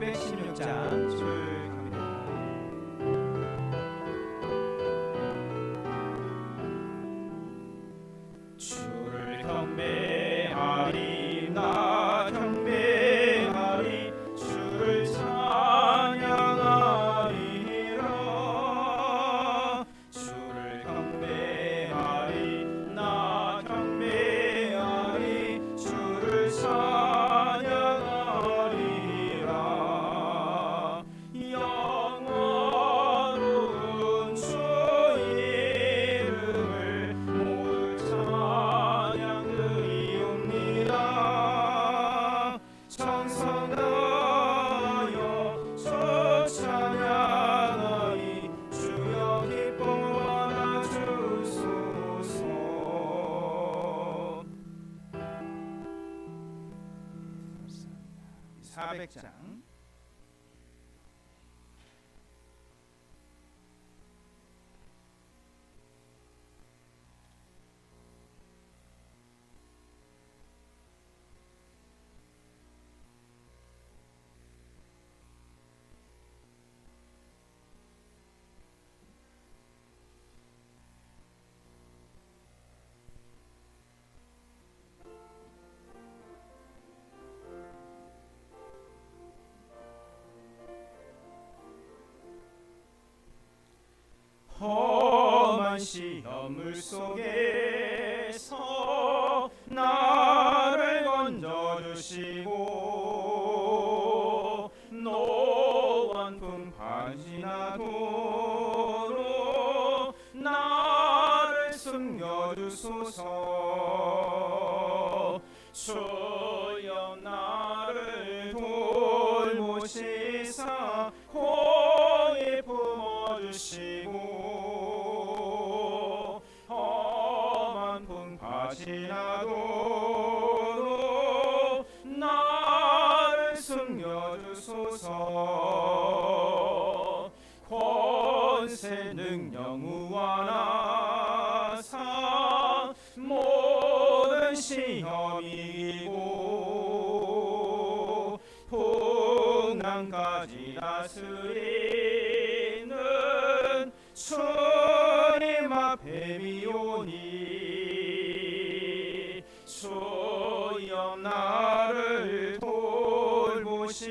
616장 쭉 갑니다. 주를 경배하리 나 경배하리 주를 찬양하리라 주를 경배하리 나 경배하리 주를 찬양하리라 영원한 주 이름을 모두 찬양의옵니다 찬송하여 주 찬양하니 주여 기뻐하라 주소서 400장 험한 시험물 속에서 나를 건져주시고 노원 풍파 지나도록 나를 숨겨주소서 주여 나를 돌보시사 고이 품어주시고 험한 풍파 지나도록 나를 숨겨주소서 권세 능력 무한하사 모든 시험 이기고 풍랑까지 다스리는 주님 앞에 미오니 주여 나를 돌보시사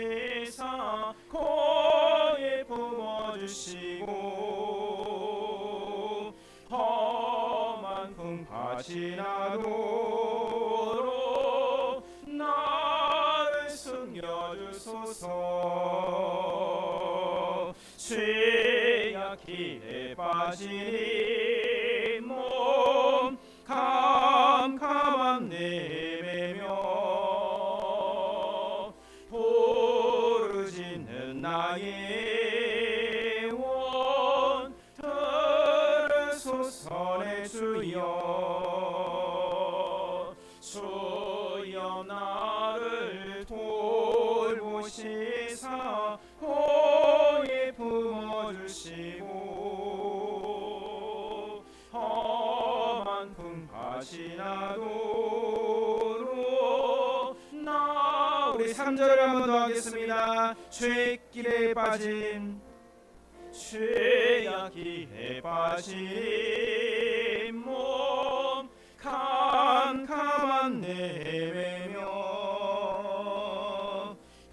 고이 품어주시고 험한 풍파 지나도록 나를 숨겨주소서 죄악길에 빠지니 몸 캄캄한 내매며 부르짖는 나의 원 들으소서 내 주여 주여 나를 돌보시사 고이 품어주시고 험한 풍파 지나도록 나 우리 3절을 한 번 더 하겠습니다. 죄길에 빠진 죄악길에 빠진 몸 캄캄한 내매며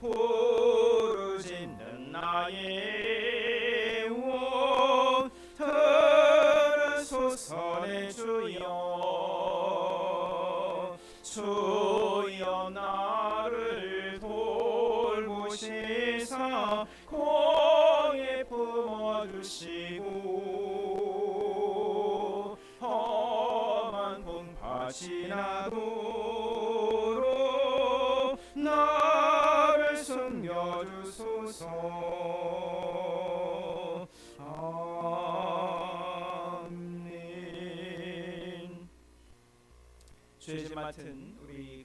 부르짖는 나의 원 들으소서 내 주여 주여 나를 돌보시사 고이 품어주시고 험한 풍파 지나도록 나를 숨겨주소서 아멘. 주의 집 맡은 우리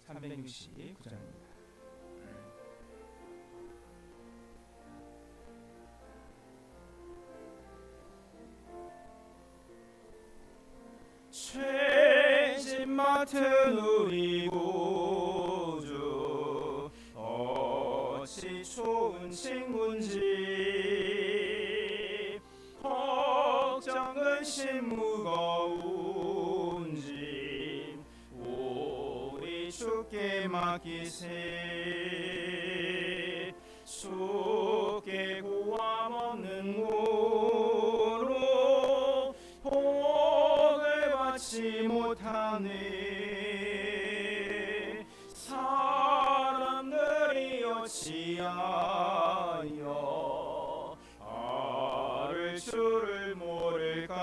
369장입니다. 죄짐 맡은 맡은 우리 구주 어찌 좋은 친구인지 걱정 근심 무거운 짐 우리 주께 맡기세 주께 고함 없는 고로 복을 받지 못하네 사람들이 어찌하여 알을 줄을 모를까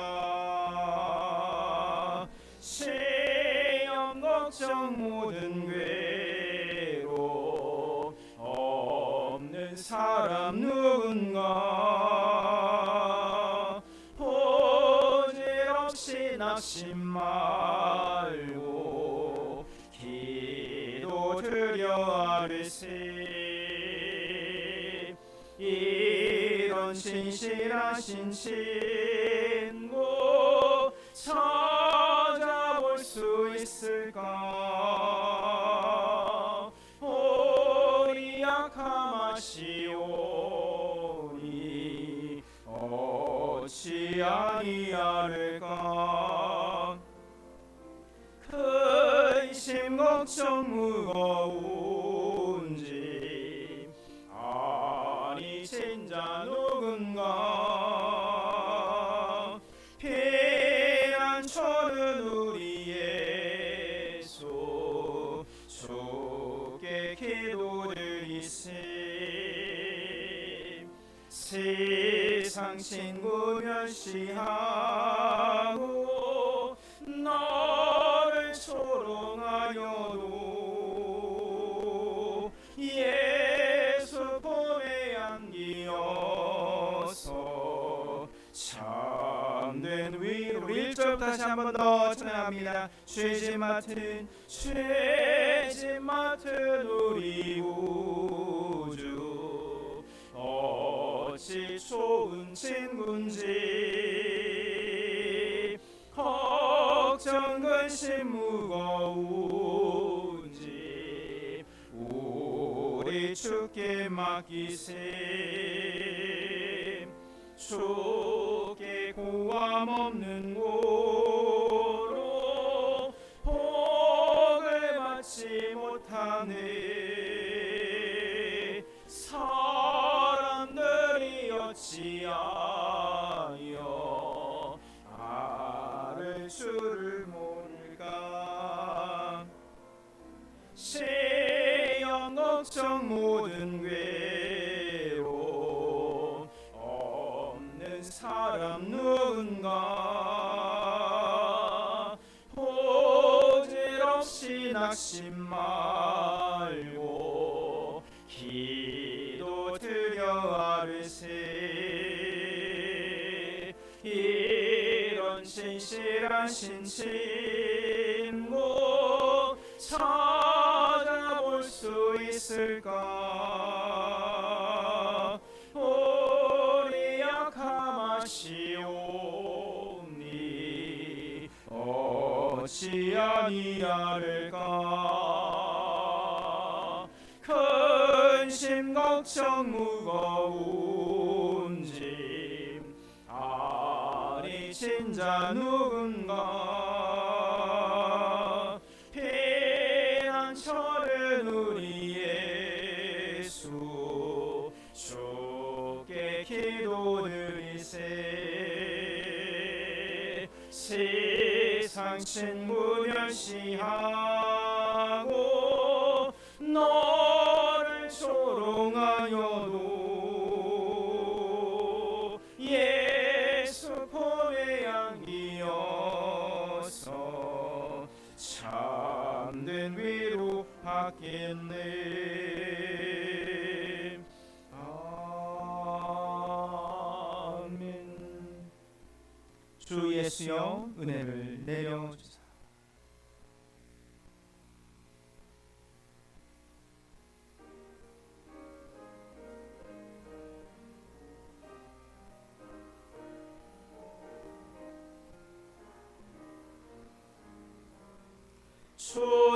시험 걱정 모든 괴로 없는 사람 누군가 보질없이 낙심 말고 기도 드려 아뢰세 이런 진실하신 친구 찾아볼 수 있을까 우리 약함 아시오니 어찌 아니하를까 근심 걱정 무거운 짐 아니 진자 누군가 피난처는 우리 예수 주께 기도드리세 세상 친구 멸시하고 너를 조롱하여도 예수 품에 안기어서 참된 위로 1절 다시 한 번 더 찬양합니다. 죄짐 맡은 우리 구주 어찌 좋은 친구인지 걱정 근심 무거운 짐 우리 주께 맡기세 주께 고함 없는 고로 복을 받지 못하네 사람들이 어찌하여 알을 줄을 모를까 시험 걱정 모든 괴로 없는 사람 누군가 보질없이 낙심 말고 기도 드려 아뢰세 이런 진실하신 친구 찾아볼 수 있을까 우리 약함 아시오니 어찌 아니하를까 근심 걱정 무거운 짐 아니 진자 누군가 피난처는 우리 예수 주께 기도드리세 세상 친구 멸시하고 너를 조롱하여도 예수 품에 안기어서 참된 위로 받겠네 아멘 주 예수여 은혜를 내려주사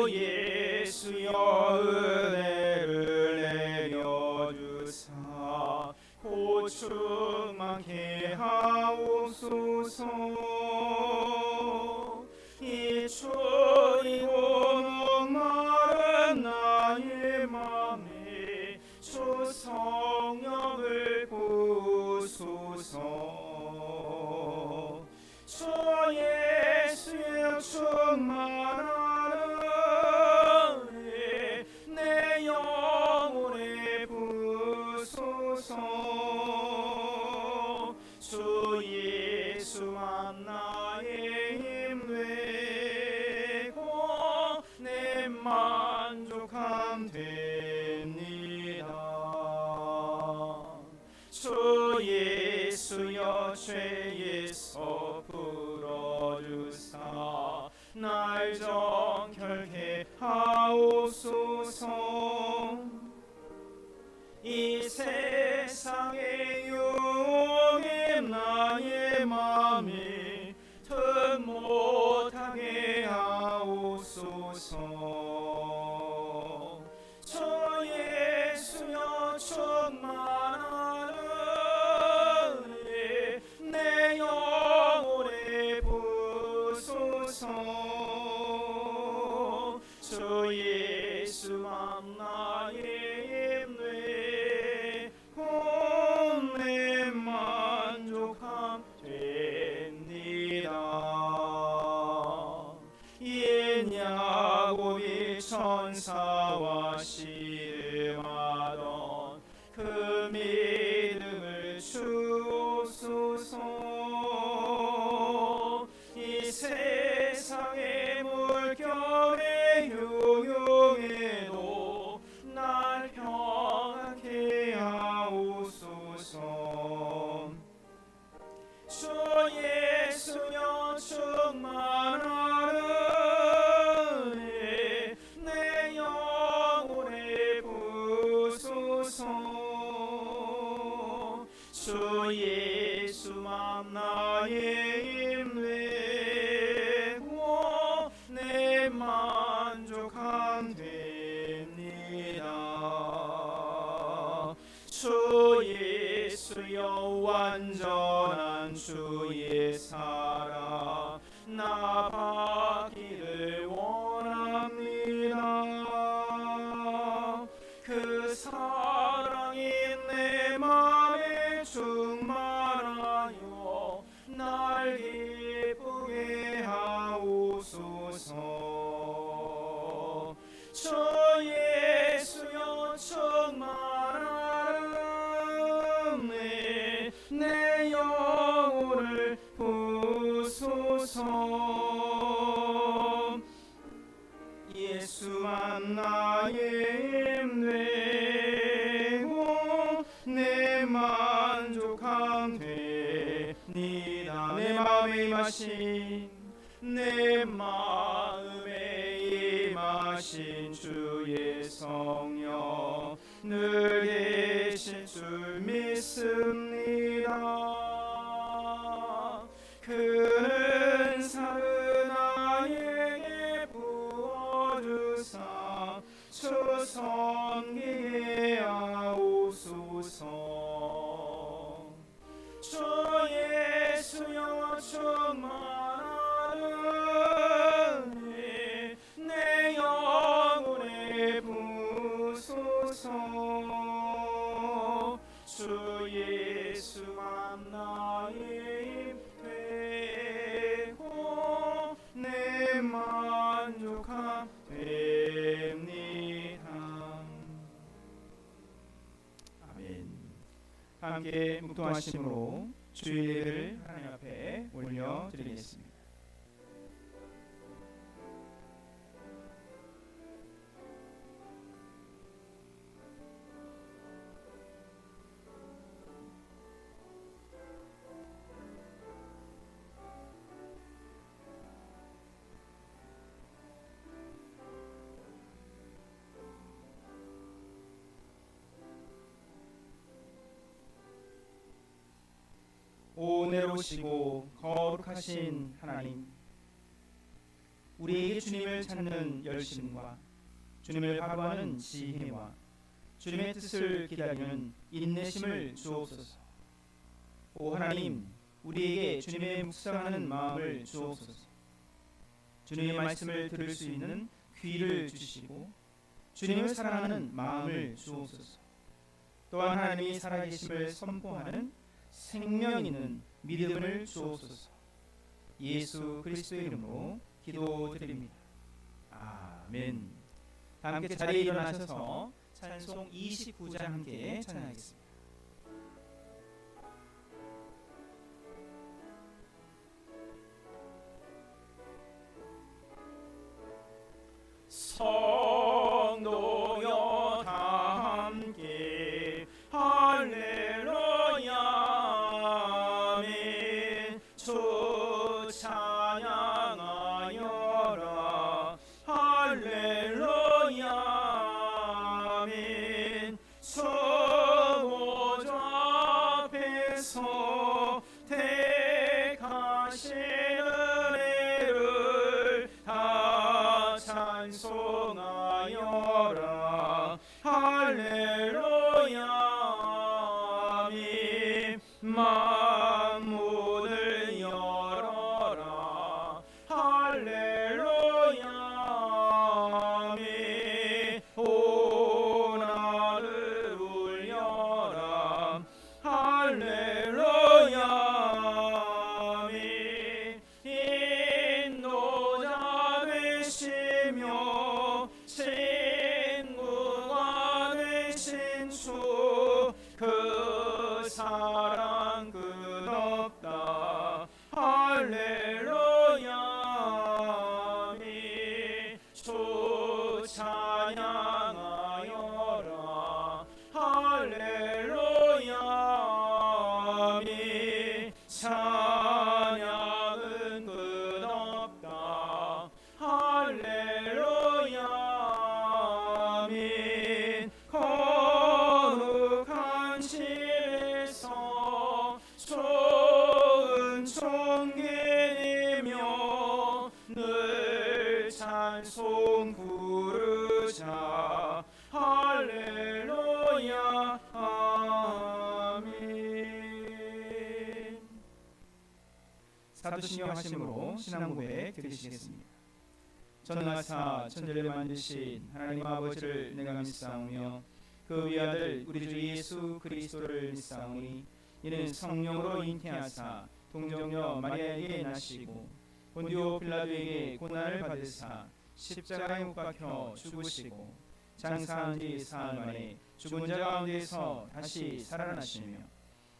예수여 은혜를 내려주사 고충만케 하옵소서. 이 추리고 목마른 나의 맘에 주 성령을 부으소서. 주 예수의 충만하네 내 영혼에 부으소서. 주 예수만 나의 힘 되고 내 만족함 됩니다. 주 예수여 죄에서 풀어주사 날 정결케 하옵소서. 이 세상의 유혹에 나의 맘이 틈 못하게 하옵소서. 주 예수여 충만하네 내 영혼에 부으소서. 주 예수만 나의 힘 되고 내 만족함 됩니다. 옛 야곱이 천사와 씨름하던 그 믿음을 주옵소서. 이 세상의 물결의 유용에도 날 평안케 하옵소서. 주 예수여 충만하네 내 영혼에 부으소서. 주 예수만 나의 힘 되고 내 만족함 됩니다. 주 예수여 완전한 주의 사랑 나 받기를 원합니다. 그 사랑이 내 맘에 충만하여 날 기쁘게 하옵소서. 주 예수여 충만하네 내 영혼을 부으소서. 예수만 나의 힘 되고 내 만족함 됩니다. 내 마음에 임하신 내 마음에 임하신 주의 성령 늘 계실 줄 믿습니다. 그는 사은 나에게 부어주사 주 섬기게 하옵소서. 주 예수여 충만하네 내 영혼에 부으소서. 주 예수만 나의 힘 되고 내 만족함 됩니다. 아멘. 함께 묵통하심으로 주의 예를 하나님 앞에 올려드리겠습니다. 오 은혜로우시고 거룩하신 하나님, 우리에게 주님을 찾는 열심과 주님을 바라보는 지혜와 주님의 뜻을 기다리는 인내심을 주옵소서. 오 하나님, 우리에게 주님의 묵상하는 마음을 주옵소서. 주님의 말씀을 들을 수 있는 귀를 주시고 주님을 사랑하는 마음을 주옵소서. 또한 하나님이 살아계심을 선포하는 생명 있는 믿음을 주옵소서. 예수 그리스도의 이름으로 기도드립니다. 아멘. 다 함께 자리에 일어나셔서 찬송 29장 함께 찬양하겠습니다. 성도여 다 함께 할렐루야 아멘. 주 찬양하여라 할렐루야 아멘. 수보좌 앞에서 택하신 은혜를 다 찬송하여라 할렐루야 아멘. 만문을 열어라 할렐루야 아멘. 온 하늘 울려라 할렐루야 아멘. 인도자 되시며 친구가 되신 주 그 사랑 끝없다 할렐루야 아멘. 주 찬양하여라 할렐루야 아멘. 찬양은 끝없다 할렐루야 아멘. 거룩한 실에서 좋은 총기이며 늘 찬송 부르자 할렐루야 아멘. 사도신경 하심으로 신앙 고백 드리시겠습니다. 전능하사 천지를 만드신 하나님 아버지를 내가 믿사오며 그 위아들 우리 주 예수 그리스도를 믿사오니 이는 성령으로 잉태하사 동정녀 마리아에게 나시고 본디오 빌라도에게 고난을 받으사 십자가에 못 박혀 죽으시고 장사한 지 사흘 만에 죽은 자 가운데서 다시 살아나시며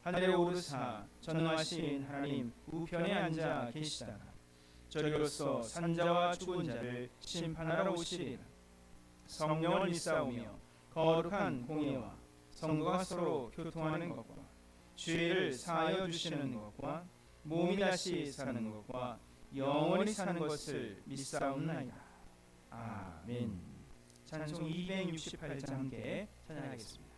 하늘에 오르사 전능하신 하나님 우편에 앉아 계시다가 저리로서 산자와 죽은 자를 심판하러 오시리라. 성령을 믿사오며 거룩한 공예와 성도가 서로 교통하는 것과 죄를 사하여 주시는 것과 몸이 다시 사는 것과 영원히 사는 것을 믿사옵나이다. 아멘. 찬송 268장 함께 찬양하겠습니다.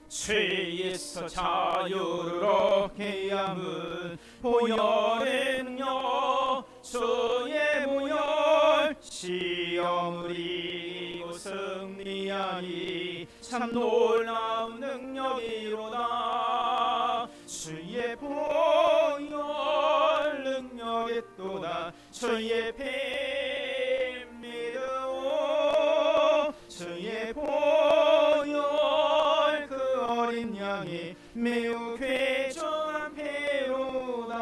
죄에서 자유를 얻게 함은 보혈의 능력 주의 보혈 시험을 이기고 승리하니 참 놀라운 능력이로다. 주의 보혈 능력이 또다. 주의 피 믿으오. 주의 보혈 그 어린 양이 매우 귀중한 피로다.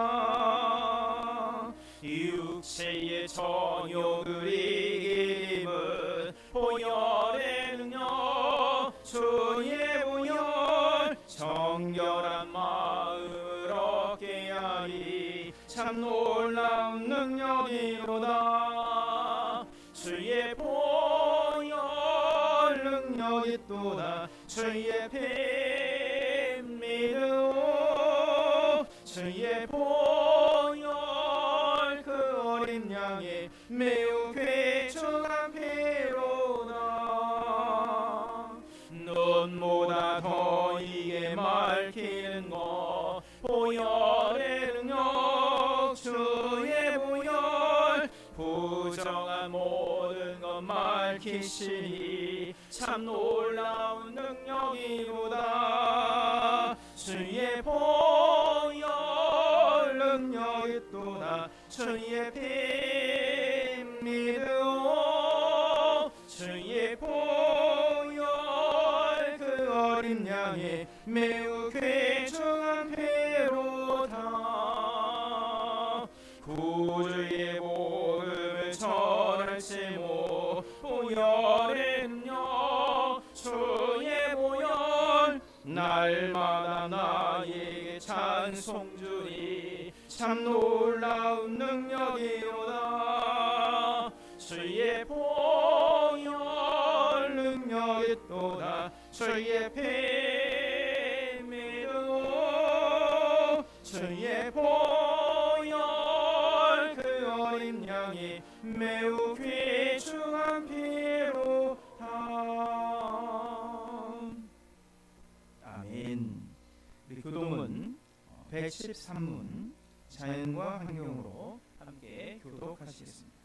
육체의 정욕을 이김은 보혈의 능력 주의 보혈 정결한 마음을 얻게 하리 참 놀라운 능력이로다. 주의 보혈 능력이 또다. 주의 피 믿으오. 주의 보혈 그 어린 양의 매우 귀중한 피로다. 눈보다 날마다 더 이게 밝히는 것 보혈의 능력 주의 보혈 부정한 모든 것 밝히시니 참 놀라운 능력이로다 주의 보혈 능력이 또다 주의 피 믿으오 주의 보혈 그 어린 양의 매우 귀중한 피로다 구주의 복음을 전할지 못 보혈의 능력 주의 보혈 날마다 나에게 찬송 주리 참 놀라운 능력이로다 주의 보혈 능력이 또다 주의 피 믿으오 주의 보혈 그 어린 양이 매우 귀중한 피로다. 아멘. 우리 교동은 113문 자연과 환경으로 함께 교독하시겠습니다.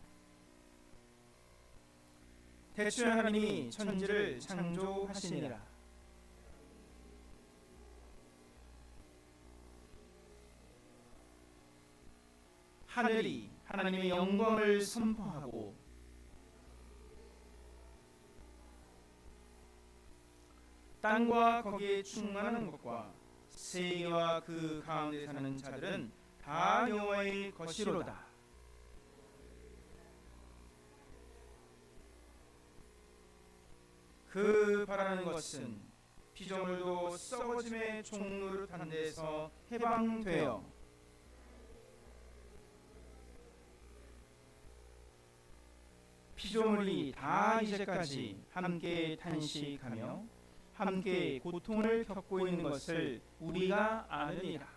태초에 하나님이 천지를 창조하시니라. 하늘이 하나님의 영광을 선포하고 땅과 거기에 충만한 것과 세계와 그 가운데 사는 자들은 다 여호와의 것이로다. 그 바라는 것은 피조물도 썩어짐의 종로를 탄 데서 해방되어 피조물이 다 이제까지 함께 탄식하며 함께 고통을 겪고 있는 것을 우리가 아느니라.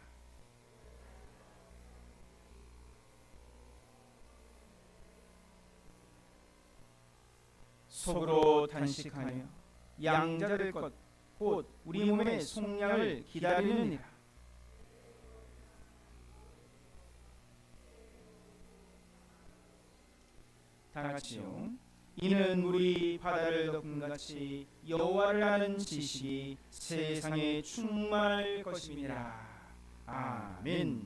속으로 탄식하며 양자될 것 곧 우리 몸의 속량을 기다리느니라. 다같이요. 이는 우리 바다를 덮음같이 여호와를 아는 지식이 세상에 충만할 것임이라. 아멘.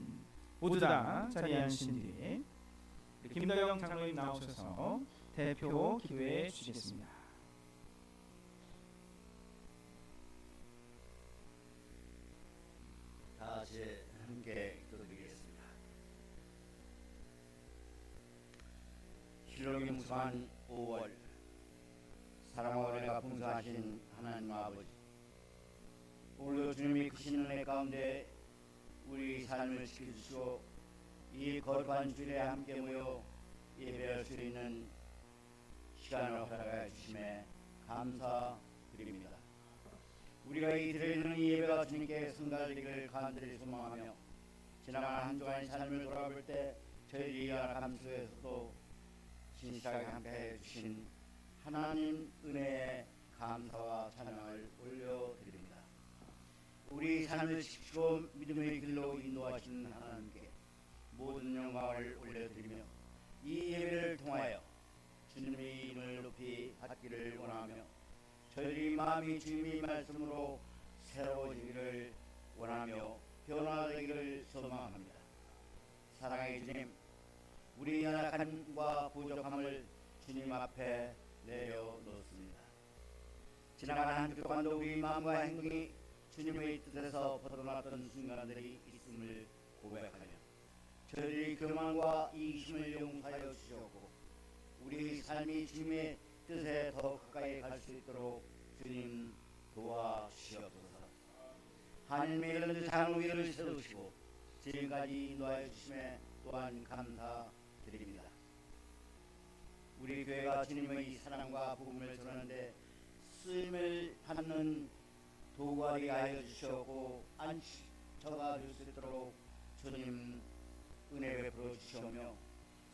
모두 다 자리에 앉으신 뒤에 김덕영 장로님 나오셔서 대표 기도해 주시겠습니다. 다 같이 함께 기도드리겠습니다. 신령이 무수한 5월 사랑과 은혜가 풍성하신 하나님 아버지, 오늘도 주님이 크신 은혜 가운데 우리 삶을 지켜주시고 이 거룩한 주일에 함께 모여 예배할 수 있는 시간을 허락하여 주심에 감사드립니다. 우리가 이 드리는 이 예배가 주님께 승달되기를 간절히 소망하며 지나간 한 주간의 삶을 돌아볼 때 저희들이 연약함 속에서도 진실하게 함께해 주신 하나님 은혜에 감사와 찬양을 올려드립니다. 우리 삶을 지키고 믿음의 길로 인도하시는 하나님께 모든 영광을 올려드리며 이 예배를 통하여 주님의 이름을 높이 받기를 원하며 저희들이 마음이 주님의 말씀으로 새로워지기를 원하며 변화되기를 소망합니다. 사랑의 주님, 우리 연약함과 부족함을 주님 앞에 내려놓습니다. 지나간 한 주 동안도 우리 마음과 행동이 주님의 뜻에서 벗어났던 순간들이 있음을 고백하며 저희들이 교만과 이기심을 용서하여 주시옵고 우리 삶이 주님의 뜻에 더 가까이 갈 수 있도록 주님 도와주시옵소서. 하나님의 이런 장로위를 세우시고 지금까지 인도하여 주심에 또한 감사드립니다. 우리 교회가 주님의 사랑과 복음을 전하는데 쓰임을 받는 도구가 되게 하여 주시옵고 안식처가 될 수 있도록 주님 은혜 베풀어 주시오며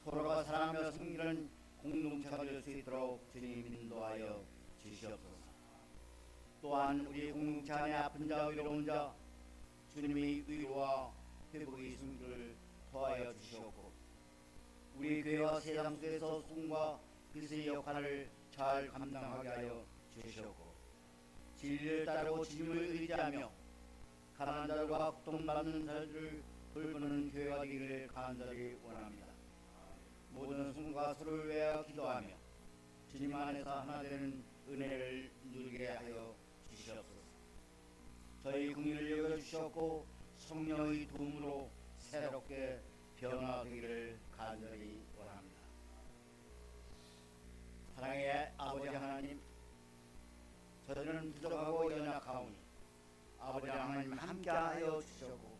서로가 사랑하며 섬기는 공동체가 될 수 있도록 주님 인도하여 주시옵소서. 또한 우리 공동체 안에 아픈 자 위로운 자 주님이 위로와 회복의 승기를 더하여 주시옵고 우리 교회와 세상 속에서 숨과 빛의 역할을 잘 감당하게 하여 주시옵고 진리를 따르고 주님을 의지하며 가난한 자들과 고통받는 자들을 돌보는 교회가 되기를 간절히 원합니다. 모든 순과 서로를 위하여 기도하며 주님 안에서 하나 되는 은혜를 누리게 하여 주시옵소서. 저희 국민을 여겨주시옵고 성령의 도움으로 새롭게 변화되기를 간절히 원합니다. 사랑의 아버지 하나님, 저희는 부족하고 연약하오니 아버지 하나님 함께하여 주시옵고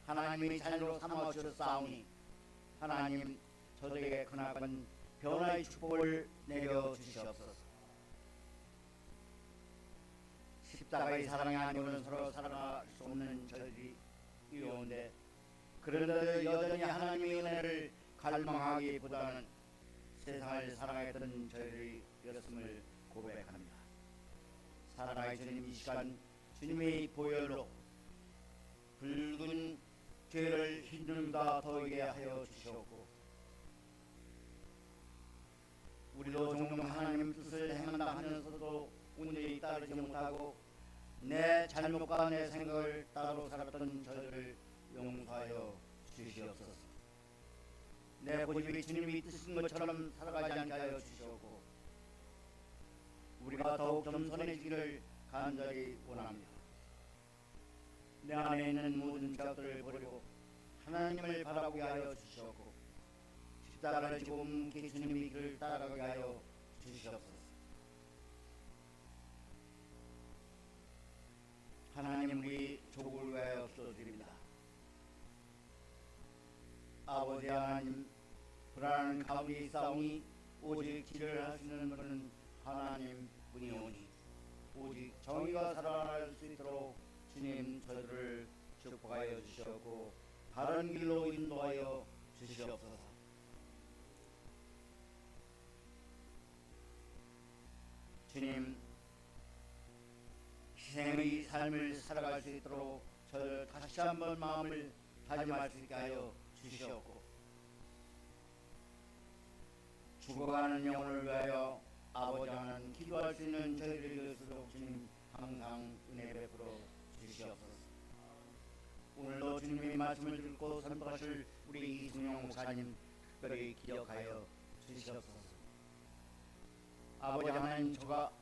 하나님의 자녀로 삼아 주셨사오니 하나님 저들에게 크나큰 변화의 축복을 내려 주시옵소서. 십자가의 사랑이 아니고는 서로 살아갈 수 없는 저들이 이로운데 그런데도 여전히 하나님의 은혜를 갈망하기보다는 세상을 사랑했던 저희들이 였음을 고백합니다. 사랑하는 주님, 이 시간 주님의 보혈로 붉은 죄를 흰눈보다 더하게 하여 주시옵고 우리도 종종 하나님 뜻을 행한다 하면서도 온전히 따르지 못하고 내 잘못과 내 생각을 따로 살았던 저희를 용서하여 주시옵소서. 내 고집이 주님이 뜻인 것처럼 살아가지 않게 하여 주시옵고 우리가 더욱 겸손해지기를 간절히 원합니다. 내 안에 있는 모든 죄악들을 버리고 하나님을 바라보게 하여 주시옵고 십자가를 지고 묵묵히 주님의 길을 따라가게 하여 주시옵소서. 하나님, 우리 조국을 위하여 기도드립니다. 아버지 하나님, 불안한 가운데 있사오니 오직 길을 하시는 분은 하나님뿐이오니 오직 정의가 살아날 수 있도록 주님 저희들을 축복하여 주시옵고 바른 길로 인도하여 주시옵소서. 주님, 희생의 삶을 살아갈 수 있도록 저를 다시 한번 마음을 다짐할 수 있게 하여 주시옵고 죽어가는 영혼을 위하여 아버지 하나님 기도할 수 있는 저희들이 되도록 주님 항상 은혜 베풀어 주시옵소서. 오늘도 주님의 말씀을 듣고 선포하실 우리 이승용 목사님 특별히 기억하여 주시옵소서. 아버지 하나님, 저가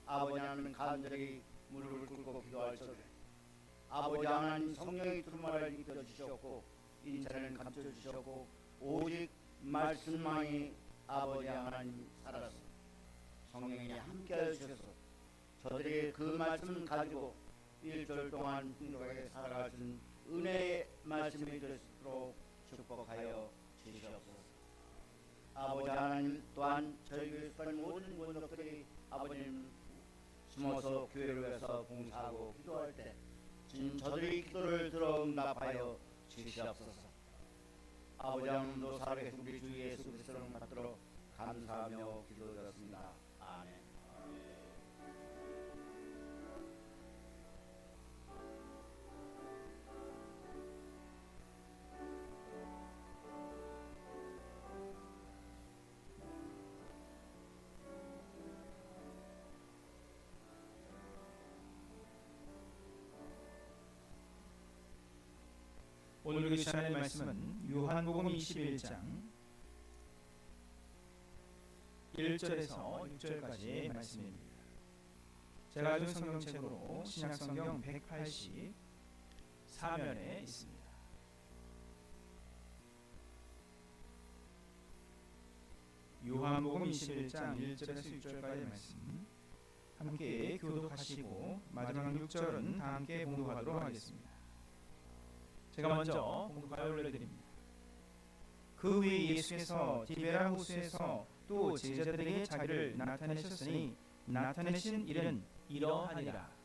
아버지 하나님 간절히 무릎을 꿇고 기도할 소리 아버지 하나님 성령의 두루마리를 입혀 주시옵고 인천을 감춰 주시옵고 오직 말씀만이 아버지 하나님 살아서 성령이 함께하여 주셔서 저들이 그 말씀 가지고 일주일 동안 풍족하게 살아갈 수 있는 은혜의 말씀이 될 수 있도록 축복하여 주시옵소서. 아버지 하나님, 또한 저희 교회 속한 모든 원족들이 아버님 숨어서 교회를 위해서 봉사하고 기도할 때 주님 저들의 기도를 들어 응답하여 주시옵소서. 아버지 하나님도 살아계신 우리 주 예수 그리스도를 받들어 감사하며 기도드렸습니다. 아멘. 오늘 그 시간의 말씀은 요한복음 21장 1절에서 6절까지의 말씀입니다. 제가 가진 성경책으로 신약성경 184면에 있습니다. 요한복음 21장 1절에서 6절까지의 말씀 함께 교독하시고 마지막 6절은 다 함께 봉독하도록 하겠습니다. 제가 먼저 봉독하여 올려드립니다. 그 후에 예수께서 디베라 호수에서 또 제자들에게 자기를 나타내셨으니 나타내신 일은 이러하니라.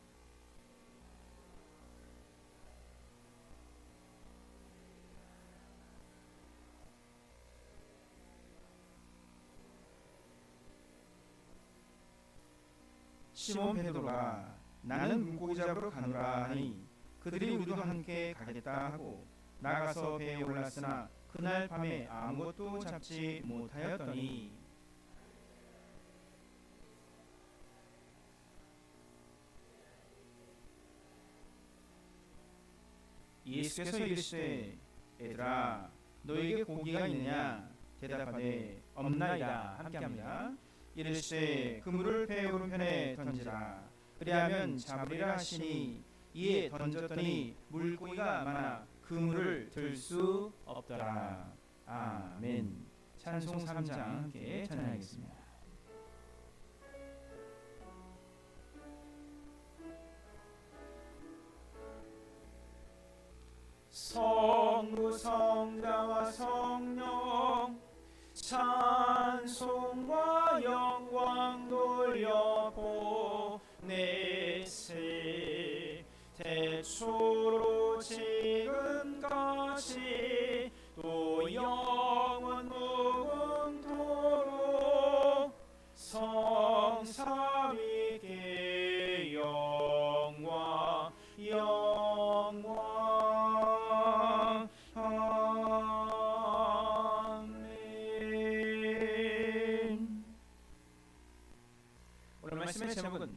시몬 베드로가 나는 물고기 잡으러 가노라 하니 그들이 우리도 함께 가겠다 하고 나가서 배에 올랐으나 그날 밤에 아무것도 잡지 못하였더니 예수께서 이르시되 얘들아 너에게 고기가 있느냐 대답하되 없나이다 함께합니다. 이르시되 그물을 배 오른편에 던지라 그리하면 잡으리라 하시니 이에 던졌더니 물고기가 많아 그물을 들 수 없더라. 아멘. 찬송 3장 함께 찬양하겠습니다. 성부 성자와 성령 찬송과 영광 돌려 보내세 대초로 지금까지 또 영원 무궁토록 성삼위께 영광 아멘. 오늘 말씀의 제목은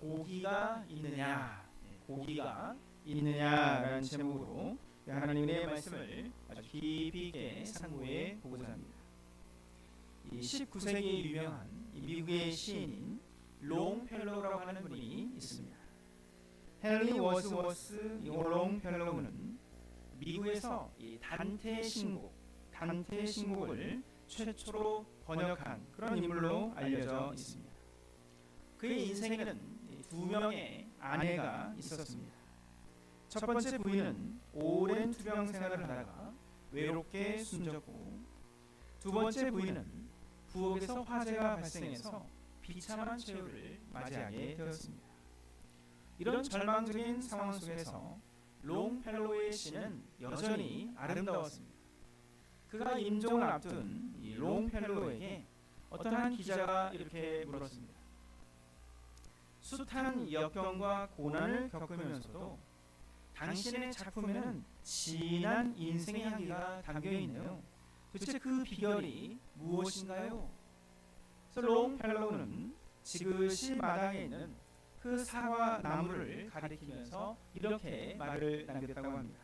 고기가 있느냐, 고기가 있느냐라는 제목으로 하나님의 말씀을 아주 깊이 있게 상고해 보고자 합니다. 이 19세기에 유명한 미국의 시인인 롱펠로우라고 하는 분이 있습니다. 헨리 워스워스 롱펠로우는 미국에서 이 단테의 신곡을 최초로 번역한 그런 인물로 알려져 있습니다. 그의 인생에는 두 명의 아내가 있었습니다. 첫 번째 부인은 오랜 투병 생활을 하다가 외롭게 숨졌고, 두 번째 부인은 부엌에서 화재가 발생해서 비참한 최후를 맞이하게 되었습니다. 이런 절망적인 상황 속에서 롱펠로우의 시는 여전히 아름다웠습니다. 그가 임종을 앞둔 이 롱펠로우에게 어떠한 기자가 이렇게 물었습니다. 숱한 역경과 고난을 겪으면서도 당신의 작품에는 진한 인생의 향기가 담겨있네요. 도대체 그 비결이 무엇인가요? 그래서 롱펠로우는 지그시 마당에 있는 그 사과 나무를 가리키면서 이렇게 말을 남겼다고 합니다.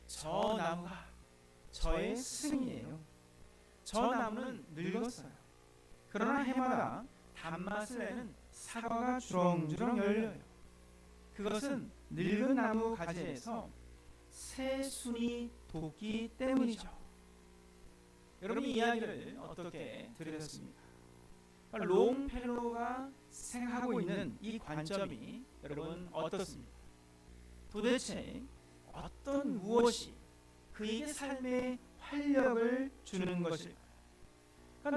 저 나무가 저의 스승이에요. 저 나무는 늙었어요. 그러나 해마다 단맛을 내는 사과가 주렁주렁 열려요. 그것은 늙은 나무 가지에서 새순이 돋기 때문이죠. 여러분, 이 이야기를 어떻게 들으셨습니까? 롱펠로우가 생각하고 있는 이 관점이 여러분 어떻습니까? 도대체 어떤 무엇이 그에게 삶의 활력을 주는 것일까요?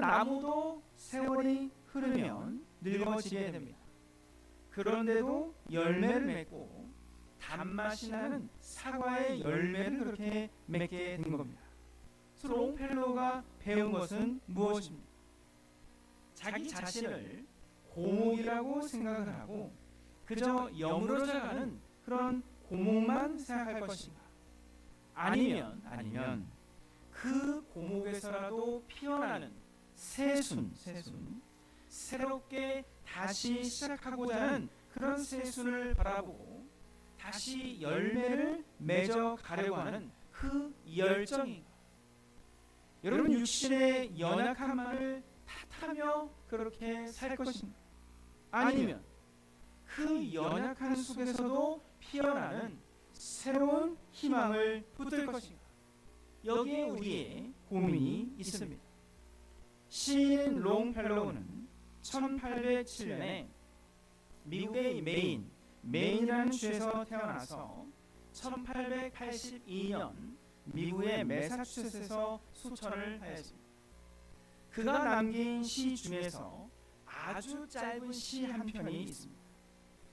나무도 세월이 흐르면 늙어지게 됩니다. 그런데도 열매를 맺고 단맛이 나는 사과의 열매를 그렇게 맺게 된 겁니다. 그래서 롱펠로우가 배운 것은 무엇입니까? 자기 자신을 고목이라고 생각을 하고 그저 여물어져가는 그런 고목만 생각할 것인가? 아니면 그 고목에서라도 피어나는 새순, 새롭게 다시 시작하고자 하는 그런 새순을 바라보고 다시 열매를 맺어 가려고 하는 그 열정인가? 여러분, 육신의 연약함만을 탓하며 그렇게 살 것인가? 아니면 그 연약한 속에서도 피어나는 새로운 희망을 붙들 것인가? 여기에 우리의 고민이 있습니다. 시인 롱펠로우는 1807년에 미국의 메인이라는 주에서 태어나서 1882년 미국의 매사추세츠에서 소천을 하였습니다. 그가 남긴 시 중에서 아주 짧은 시 한 편이 있습니다.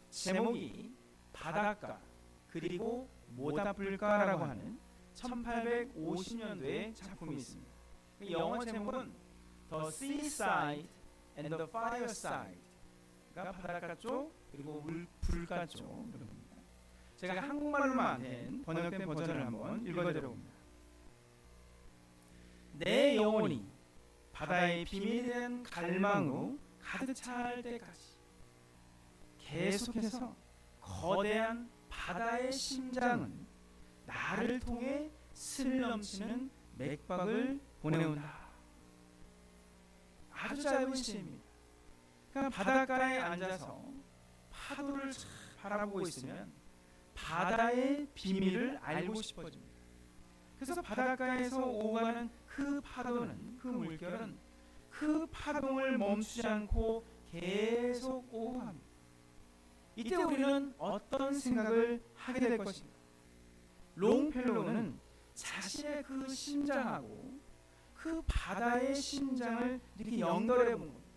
제목이 바닷가 그리고 모닥불가라고 하는 1850년도의 작품이 있습니다. 영어 제목은 The Seaside and the Fireside, 그러니까 바닷가 쪽 그리고 불가 쪽 이런 겁니다. 제가 한국말로만 된 번역된 버전을 한번 읽어드려봅니다. 내 영혼이 바다의 비밀에 대한 갈망으로 가득 찰 때까지 계속해서 거대한 바다의 심장은 나를 통해 스릴 넘치는 맥박을 보내온다. 아주 짧은 시입니다. 그러니까 바닷가에 앉아서 파도를 바라보고 있으면 바다의 비밀을 알고 싶어집니다. 그래서 바닷가에서 오가는 그 파도는, 그 물결은 그 파동을 멈추지 않고 계속 오고 합니다. 이때 우리는 어떤 생각을 하게 될 것인가? 롱펠로우는 자신의 그 심장하고 그 바다의 심장을 이렇게 연결해 본 겁니다.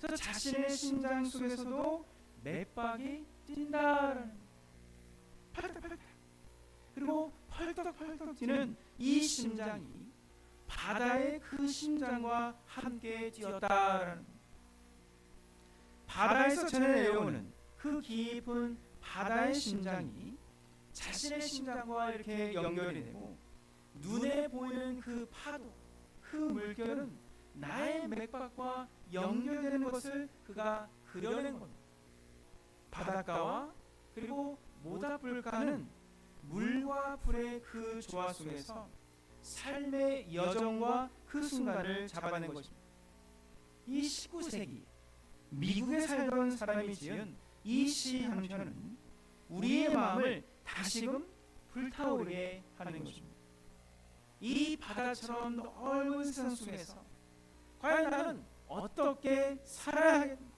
그래서 자신의 심장 속에서도 맥박이 뛴다라는, 팔딱팔딱, 그리고 펄떡펄떡 뛰는 이 심장이 바다의 그 심장과 함께 뛰었다라는, 바다에서 전해내려오는 그 깊은 바다의 심장이 자신의 심장과 이렇게 연결이 되고, 눈에 보이는 그 파도, 그 물결은 나의 맥박과 연결되는 것을 그가 그려낸 겁니다. 바닷가와 그리고 모닥불가는 물과 불의 그 조화 속에서 삶의 여정과 그 순간을 잡아낸 것입니다. 이 19세기 미국에 살던 사람이 지은 이 시 한 편은 우리의 마음을 다시금 불타오르게 하는 것입니다. 이 바다처럼 넓은 세상 속에서 과연 나는 어떻게 살아야 하겠는가?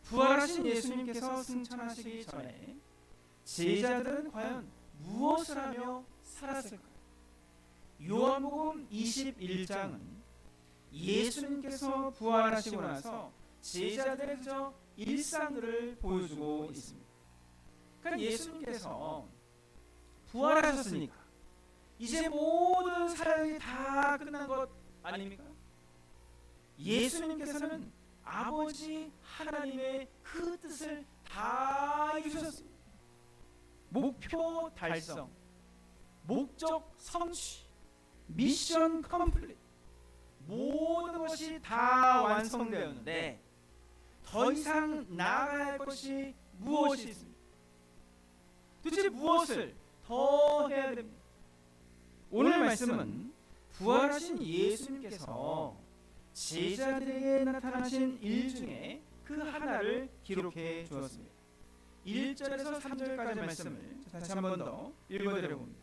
부활하신 예수님께서 승천하시기 전에 제자들은 과연 무엇을 하며 살았을까요? 요한복음 21장은 예수님께서 부활하시고 나서 제자들의 그저 일상들을 보여주고 있습니다. 그러니까 예수님께서 부활하셨으니까 이제 모든 사역이 다 끝난 것 아닙니까? 예수님께서는 아버지 하나님의 그 뜻을 다 이루셨습니다. 목표 달성, 목적 성취, 미션 컴플릿, 모든 것이 다 완성되었는데 더 이상 나아가야 할 것이 무엇이 있습니까? 도대체 무엇을 더 해야 됩니까? 오늘 말씀은 부활하신 예수님께서 제자들에게 나타나신 일 중에 그 하나를 기록해 주었습니다. 1절에서 3절까지 말씀을 다시 한 번 더 읽어드려봅니다.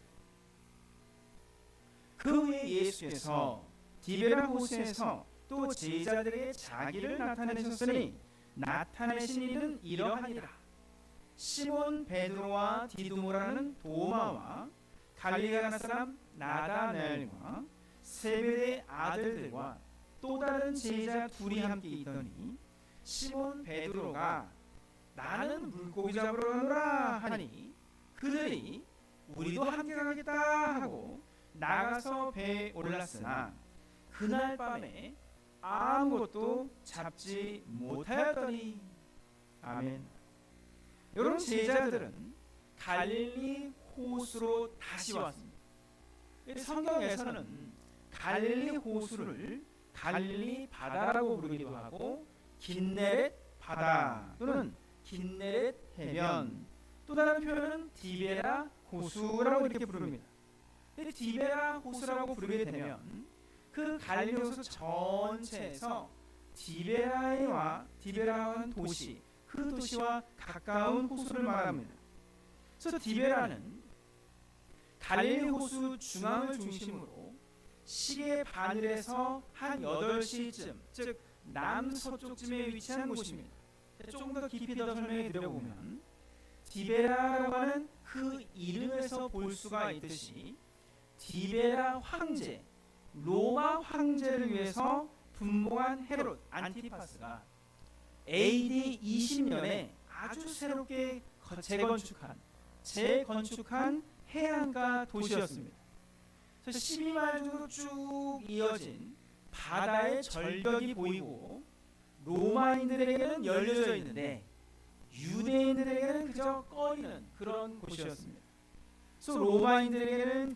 그 후에 예수께서 디베라 호수에서 또 제자들에게 자기를 나타내셨으니 나타내신 이는 이러하니라. 시몬 베드로와 디두모라는 도마와 갈릴리가 사람 나다나엘과 세베대의 아들들과 또 다른 제자 둘이 함께 있더니 시몬 베드로가 나는 물고기 잡으러 가노라 하니 그들이 우리도 함께 가겠다 하고 나가서 배에 올랐으나 그날 밤에 아무것도 잡지 못하였더니. 아멘. 여러분, 제자들은 갈릴리 호수로 다시 왔습니다. 성경에서는 갈릴리 호수를 갈릴리 바다라고 부르기도 하고 긴네렛 바다 또는 긴네렛 해변, 또 다른 표현은 디베라 호수라고 이렇게 부릅니다. 디베라 호수라고 부르게 되면 그 갈릴리 호수 전체에서 디베라라는 도시, 그 도시와 가까운 호수를 말합니다. 그래서 디베라는 갈릴리 호수 중앙을 중심으로 시계 반일에서 한 8시쯤, 즉 남서쪽쯤에 위치한 곳입니다. 조금 더 깊이 더 설명해 드려보면 디베라라고 하는 그 이름에서 볼 수가 있듯이 디베라 황제, 로마 황제를 위해서 분봉한 헤롯 안티파스가 AD 20년에 아주 새롭게 재건축한 해안가 도시였습니다. 그래서 12마일 정도 쭉 이어진 바다의 절벽이 보이고 로마인들에게는 열려져 있는데 유대인들에게는 그저 꺼리는 그런 곳이었습니다. 그래서 로마인들에게는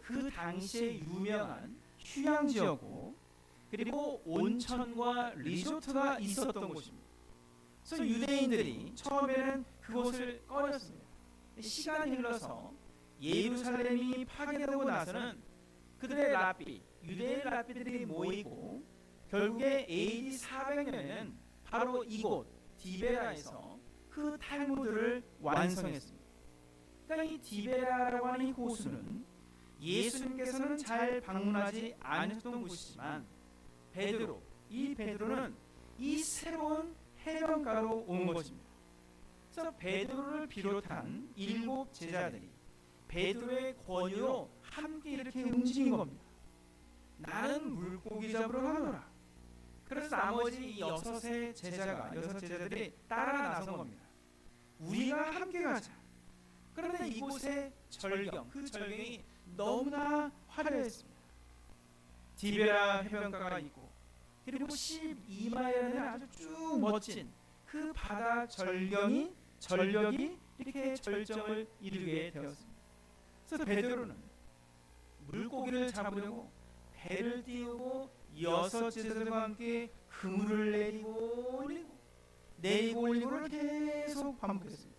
그 당시에 유명한 휴양지였고, 그리고 온천과 리조트가 있었던 곳입니다. 그래서 유대인들이 처음에는 그곳을 꺼렸습니다. 시간이 흘러서 예루살렘이 파괴되고 나서는 그들의 유대인 랍비들이 모이고, 결국에 AD 400년에는 바로 이곳 디베라에서 그 탈무드를 완성했습니다. 그러니까 이 디베라라고 하는 이 호수는 예수님께서는 잘 방문하지 않으셨던 곳이지만 베드로는 이 새로운 해변가로 온 것입니다. 그래서 베드로를 비롯한 7 제자들이 베드로의 권유로 함께 이렇게 움직인 겁니다. 나는 물고기 잡으러 가노라. 그래서 나머지 이 6 제자들이 따라 나선 겁니다. 우리가 함께 가자. 그런데 이곳의 그 절경이 너무나 화려했습니다. 디베라 해변가가 있고, 그리고 12마일이라는 아주 쭉 멋진 그 바다 전력이 이렇게 절정을 이루게 되었습니다. 그래서 베드로는 물고기를 잡으려고 배를 띄우고 6 제자들과 함께 그물을 내리고 올리고를 계속 반복했습니다.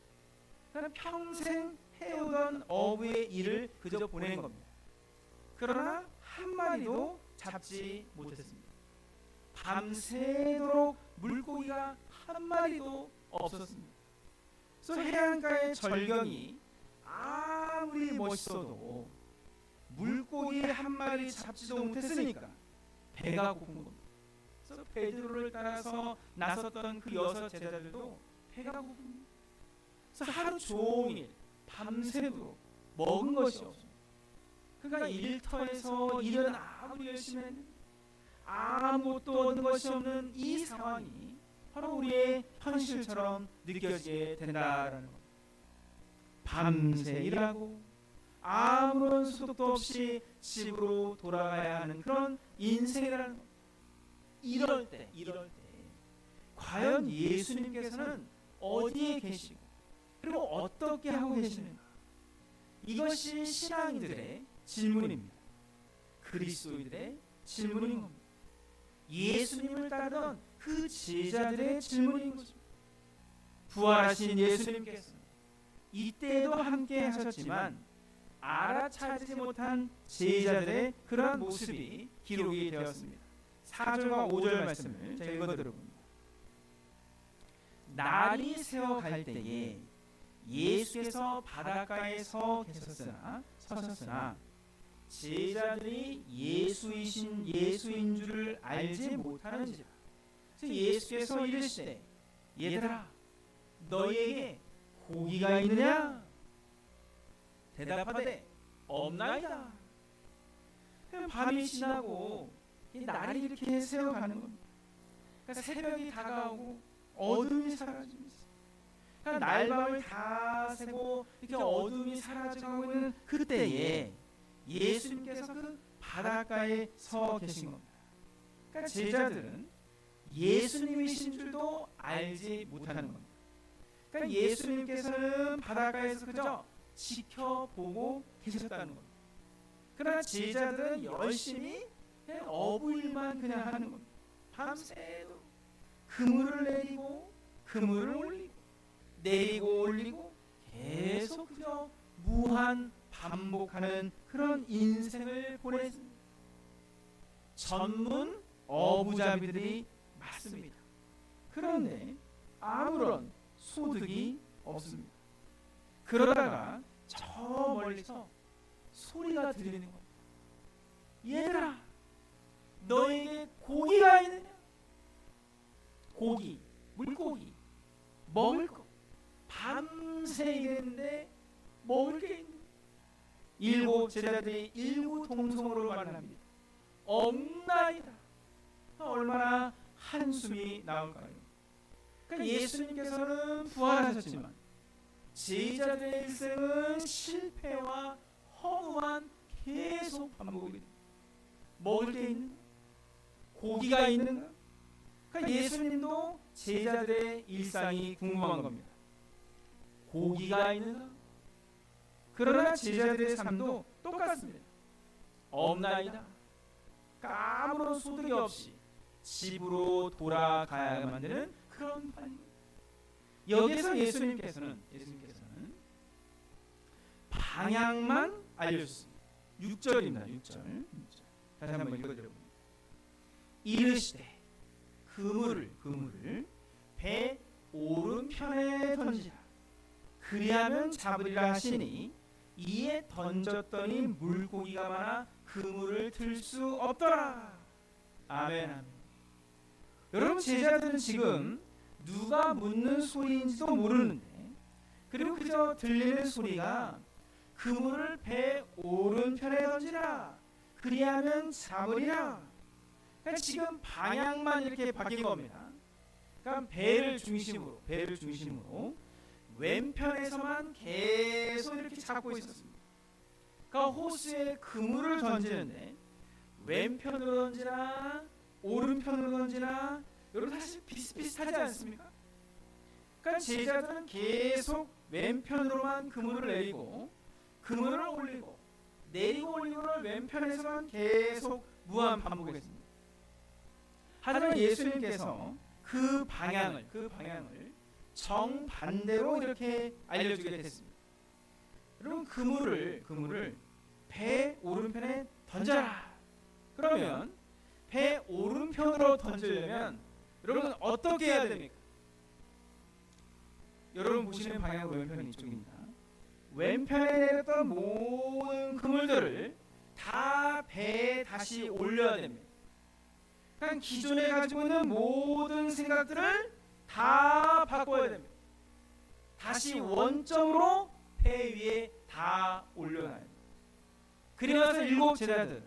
그는 평생 해오던 어부의 일을 그저 보내는 겁니다. 그러나 한 마리도 잡지 못했습니다. 밤새도록 물고기가 한 마리도 없었습니다. 그래서 해안가의 절경이 아무리 멋있어도 물고기 한 마리 잡지도 못했으니까 배가 고픈 겁니다. 그래서 베드로를 따라서 나섰던 그 6 제자들도 배가 고픕니다. 그래서 하루 종일 밤새도록 먹은 것이 없습니다. 그러니까 일터에서 일은 아무리 열심히 했는데 아무것도 얻은 것이 없는 이 상황이 바로 우리의 현실처럼 느껴지게 된다라는 겁니다. 밤새 일하고 아무런 소득도 없이 집으로 돌아가야 하는 그런 인생이라는 겁니다. 이럴 때 과연 예수님께서는 어디에 계시고 그리고 어떻게 하고 계시는가? 이것이 신앙인들의 질문입니다. 그리스도인들의 질문인 겁니다. 예수님을 따르던 그 제자들의 질문인 것입니다. 부활하신 예수님께서 이때에도 함께 하셨지만 알아차리지 못한 제자들의 그러한 모습이 기록이 되었습니다. 4절과 5절 말씀을 제가 읽어드려봅니다. 날이 새어 갈 때에 예수께서 바닷가에 서셨으나 제자들이 예수인 줄을 알지 못하는지라. 그래서 예수께서 이르시되 얘들아 너희에게 고기가 있느냐? 대답하되 없나이다. 밤이 지나고 날이 이렇게 새어가는 겁니다. 그러니까 새벽이 다가오고 어둠이 사라집니다. 그러니까 날밤을 다 새고 이렇게 어둠이 사라져가고 있는 그때에 예수님께서 그 바닷가에 서 계신 겁니다. 그러니까 제자들은 예수님이신 줄도 알지 못하는 겁니다. 그러니까 예수님께서는 바닷가에서 그저 지켜보고 계셨다는 겁니다. 그러나 제자들은 열심히 어부일만 그냥 하는 겁니다. 밤새도 그물을 내리고 그물을 올리고 내리고 올리고 계속 그저 무한 반복하는 그런 인생을 보냈습니다. 전문 어부잡이들이 맞습니다. 그런데 아무런 소득이 없습니다. 그러다가 저 멀리서 소리가 들리는 겁니다. 얘들아 너에게 고기가 있느냐? 고기, 물고기, 먹을 거 밤새 일했는데 먹을 게 있는 7 제자들이 일구동성으로 말합니다. 없나이다. 얼마나 한숨이 나올까요? 그러니까 예수님께서는 부활하셨지만 제자들의 일생은 실패와 허무한 계속 반복이 됩니다. 먹을 게 있는가? 고기가 있는가? 그러니까 예수님도 제자들의 일상이 궁금한 겁니다. 고기가 있는가? 그러나 제자들의 삶도 똑같습니다. 없나이다. 아무런 소득이 없이 집으로 돌아가야만 되는 그런 반입니다. 여기서 예수님께서는 방향만 알려주습니다. 6절입니다. 6절. 다시 한번 읽어드려봅니다. 이르시되 그물을 배 오른편에 던지라. 그리하면 잡으리라 하시니 이에 던졌더니 물고기가 많아 그물을 들 수 없더라. 아멘, 아멘. 여러분, 제자들은 지금 누가 묻는 소리인지도 모르는데, 그리고 그저 들리는 소리가 그물을 배 오른편에 던지라. 그리하면 잡으리라. 그러니까 지금 방향만 이렇게 바뀐 겁니다. 그러니까 배를 중심으로 왼편에서만 계속 이렇게 잡고 있었습니다. 그러니까 호수에 그물을 던지는데 왼편으로 던지나 오른편으로 던지나 여러분 사실 비슷비슷하지 않습니까? 그러니까 제자들은 계속 왼편으로만 그물을 내리고 그물을 올리고 내리고 올리고를 왼편에서만 계속 무한 반복했습니다. 하지만 예수님께서 그 방향을 정반대로 이렇게 알려주게 됐습니다. 여러분, 그물을 배 오른편에 던져라. 그러면 배 오른편으로 던지려면 여러분 어떻게 해야 됩니까? 여러분 보시는 방향은 왼편이 이쪽입니다. 왼편에 내렸던 모든 그물들을 다 배에 다시 올려야 됩니다. 그러니까 기존에 가지고 있는 모든 생각들을 다 바꿔야 됩니다. 다시 원점으로 배 위에 다 올려놔야 됩니다. 그러면서 7 제자들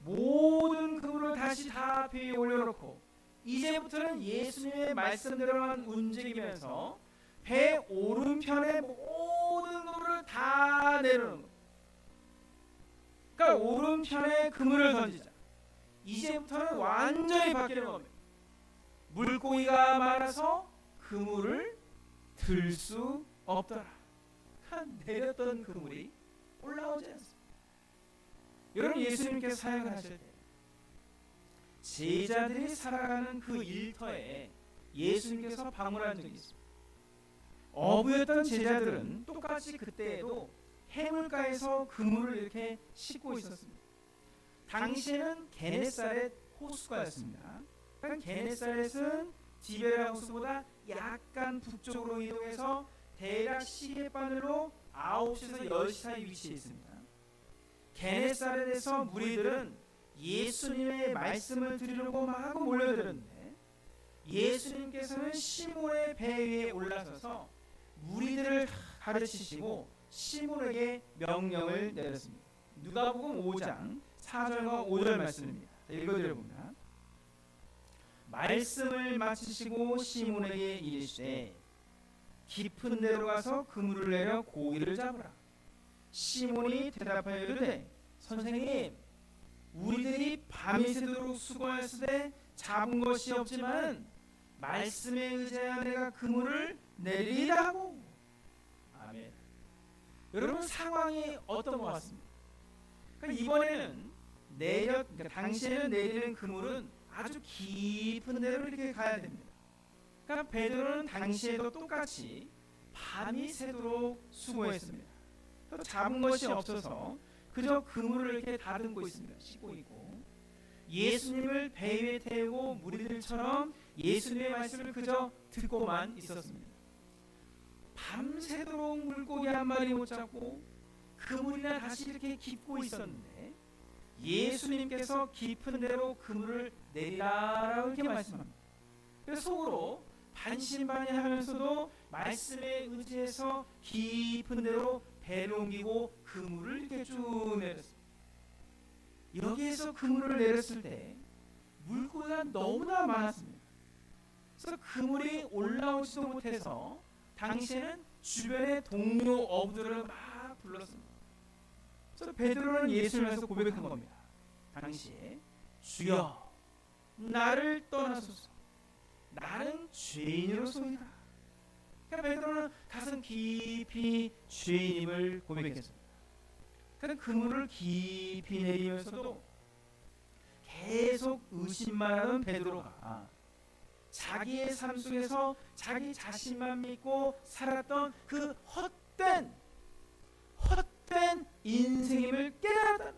모든 그물을 다시 다 배 위에 올려놓고 이제부터는 예수님의 말씀대로만 움직이면서 배 오른편에 모든 그물을 다 내려놓는 거예요. 그러니까 오른편에 그물을 던지자. 이제부터는 완전히 바뀌는 겁니다. 물고기가 많아서 그물을 들 수 없더라. 내렸던 그물이 올라오지 않습니다. 여러분, 예수님께서 사역을 하실 때 제자들이 살아가는 그 일터에 예수님께서 방문한 적이 있습니다. 어부였던 제자들은 똑같이 그때에도 해물가에서 그물을 이렇게 싣고 있었습니다. 당시에는 게네사렛 호수가였습니다. 게네사렛은 디베라 호수보다 약간 북쪽으로 이동해서 대략 시계바늘로 9시에서 10시 사이 위치해 있습니다. 게네사렛에서 무리들은 예수님의 말씀을 들으려고 막 몰려들었는데 예수님께서는 시몬의 배 위에 올라서서 무리들을 가르치시고 시몬에게 명령을 내렸습니다. 누가복음 5장 4절과 5절 말씀입니다. 읽어드려봅니다. 말씀을 마치시고 시몬에게 이르시되 깊은 데로 가서 그물을 내려 고기를 잡으라. 시몬이 대답하여 이르되 선생님, 우리들이 밤이 새도록 수고하였으되 잡은 것이 없지만 말씀에 의지하여 내가 그물을 내리라 하고. 아멘. 여러분, 상황이 어떤 것 같습니까? 그러니까 이번에는 당시에는 내리는 그물은 아주 깊은 데로 이렇게 가야 됩니다. 그러니까 베드로는 당시에도 똑같이 밤이 새도록 수고했습니다. 또 잡은 것이 없어서 그저 그물을 이렇게 다듬고 있습니다. 씻고 있고 예수님을 배 위에 태우고 무리들처럼 예수님의 말씀을 그저 듣고만 있었습니다. 밤새도록 물고기 한 마리 못 잡고 그물이나 다시 이렇게 깁고 있었는데 예수님께서 깊은 데로 그물을 내리라라고 이렇게 말씀합니다. 그래서 속으로 반신반의하면서도 말씀에 의지해서 깊은 데로 배를 옮기고 그물을 이렇게 쭉 내렸습니다. 여기에서 그물을 내렸을 때 물고기가 너무나 많았습니다. 그래서 그물이 올라오지도 못해서 당시에는 주변의 동료 어부들을 막 불렀습니다. 그래서 베드로는 예수님에서 고백한 겁니다. 당시에 주여 나를 떠나소서 나는 죄인으로소이다. 그러니까 베드로는 가슴 깊이 죄인임을 고백했습니다. 그러니까 그물을 깊이 내리면서도 계속 의심만 하던 베드로가 자기의 삶 속에서 자기 자신만 믿고 살았던 그 헛된 인생임을 깨달았다.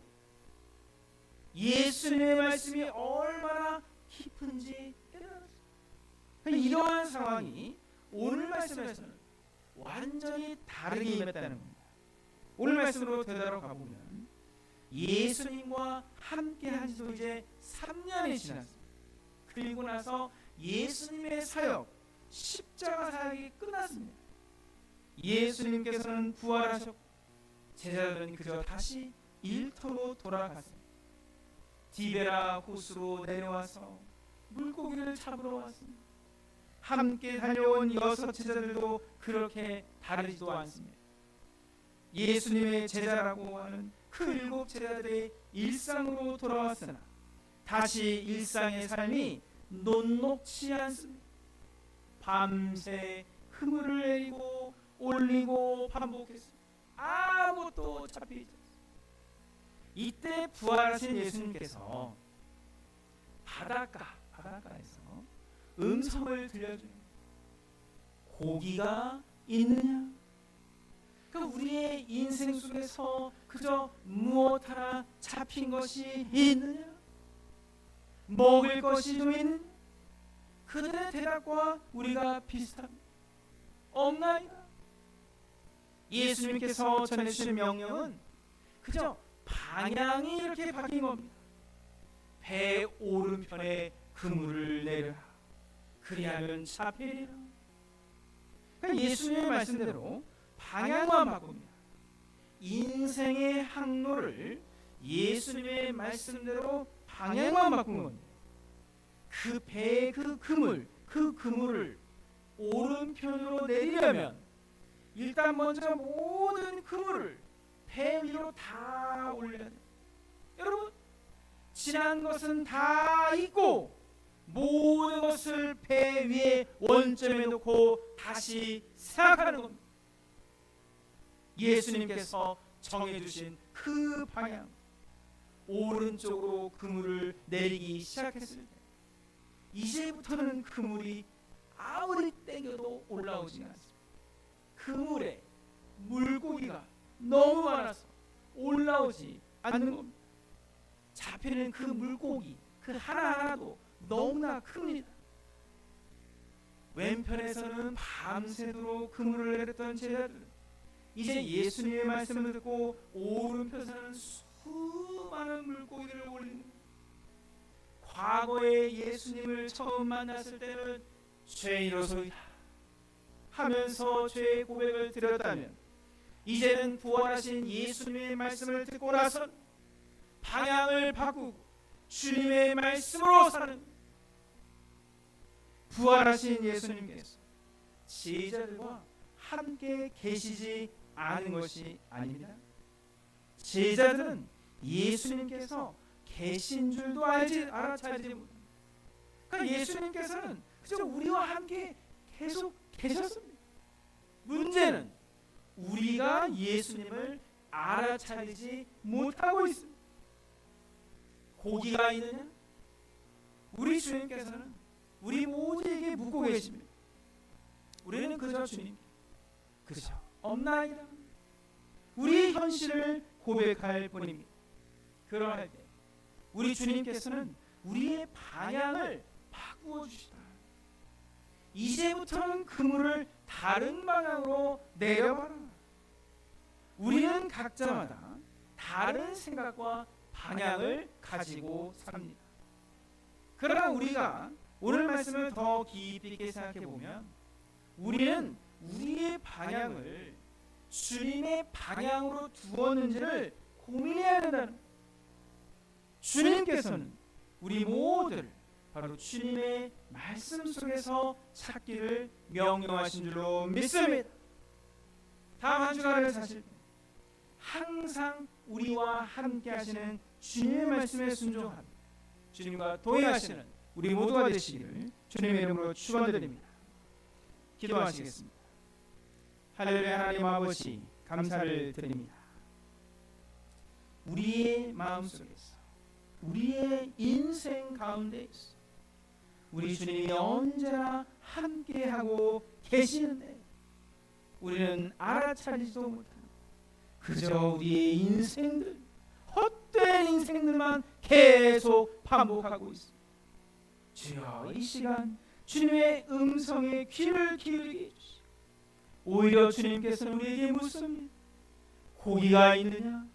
예수님의 말씀이 얼마나 깊은지 깨달았어요. 이러한 상황이 오늘 말씀에서는 완전히 다르게 임했다는 겁니다. 오늘 말씀으로 되돌아가 보면 예수님과 함께 한 지도 이제 3년이 지났습니다. 그리고 나서 예수님의 사역, 십자가 사역이 끝났습니다. 예수님께서는 부활하셨고 제자들은 그저 다시 일터로 돌아갔습니다. 디베라 호수로 내려와서 물고기를 잡으러 왔습니다. 함께 달려온 6 제자들도 그렇게 다르지도 않습니다. 예수님의 제자라고 하는 그 7 제자들의 일상으로 돌아왔으나 다시 일상의 삶이 녹록치 않습니다. 밤새 그물을 내리고 올리고 반복했습니다. 아무것도 잡히지 않습니다. 이때 부활하신 예수님께서 바닷가에서 음성을 들려줍니다. 고기가 있느냐? 그러니까 우리의 인생 속에서 그저 무엇 하나 잡힌 것이 있느냐? 먹을 것이 좀 있느냐? 그들의 대답과 우리가 비슷합니다. 없나이다. 예수님께서 전해주신 명령은 그저 방향이 이렇게 바뀐 겁니다. 배 오른편에 그물을 내려라. 그리하면 잡히리라. 그러니까 예수님의 말씀대로 방향만 바꿉니다. 인생의 항로를 예수님의 말씀대로 방향만 바꾼 겁니다. 그 배의 그 그물을 오른편으로 내리려면 일단 먼저 모든 그물을 배 위로 다 올려야 돼요. 여러분, 지난 것은 다 잊고 모든 것을 배 위에 원점에 놓고 다시 생각하는 겁니다. 예수님께서 정해주신 그 방향, 오른쪽으로 그물을 내리기 시작했을 때 이제부터는 그물이 아무리 땡겨도 올라오지 않습니다. 그물에 물고기가 너무 많아서 올라오지 않는 겁니다. 잡히는 그 물고기 그 하나하나도 너무나 큽니다. 왼편에서는 밤새도록 그물을 내렸던 제자들, 이제 예수님의 말씀을 듣고 오른편에서는 수많은 물고기를 올리는, 과거에 예수님을 처음 만났을 때는 죄인으로서이다 하면서 죄의 고백을 드렸다면, 이제는 부활하신 예수님의 말씀을 듣고 나선 방향을 바꾸고 주님의 말씀으로 사는, 부활하신 예수님께서 제자들과 함께 계시지 않은 것이 아닙니다. 제자들은 예수님께서 계신 줄도 알아차리지 못합니다. 그러니까 예수님께서는 그저 우리와 함께 계속 계셨습니다. 문제는 우리가 예수님을 알아차리지 못하고 있습니다. 고기가 있느냐? 우리 주님께서는 우리 모두에게 묻고 계십니다. 우리는 그저 주님, 그저 없나이다. 우리 현실을 고백할 뿐입니다. 그러할 때 우리 주님께서는 우리의 방향을 바꾸어 주시다. 이제부터는 그물을 다른 방향으로 내려봐라. 우리는 각자마다 다른 생각과 방향을 가지고 삽니다. 그러나 우리가 오늘 말씀을 더 깊이 있게 생각해 보면 우리는 우리의 방향을 주님의 방향으로 두었는지를 고민해야 된다는, 주님께서는 우리 모두를 바로 주님의 말씀 속에서 찾기를 명령하신 줄로 믿습니다. 다음 한 주간을 사실 항상 우리와 함께 하시는 주님의 말씀에 순종하며 주님과 동행하시는 우리 모두가 되시기를 주님의 이름으로 축원드립니다. 기도하시겠습니다. 할렐루야. 하나님 아버지, 감사를 드립니다. 우리의 마음속에서, 우리의 인생 가운데에서 우리 주님이 언제나 함께하고 계시는데 우리는 알아차리지도 못하는 그저 우리의 인생들, 헛된 인생들만 계속 반복하고 있습니다. 주여, 이 시간 주님의 음성에 귀를 기울이게 해주시고 오히려 주님께서는 우리에게 묻습니다. 고기가 있느냐?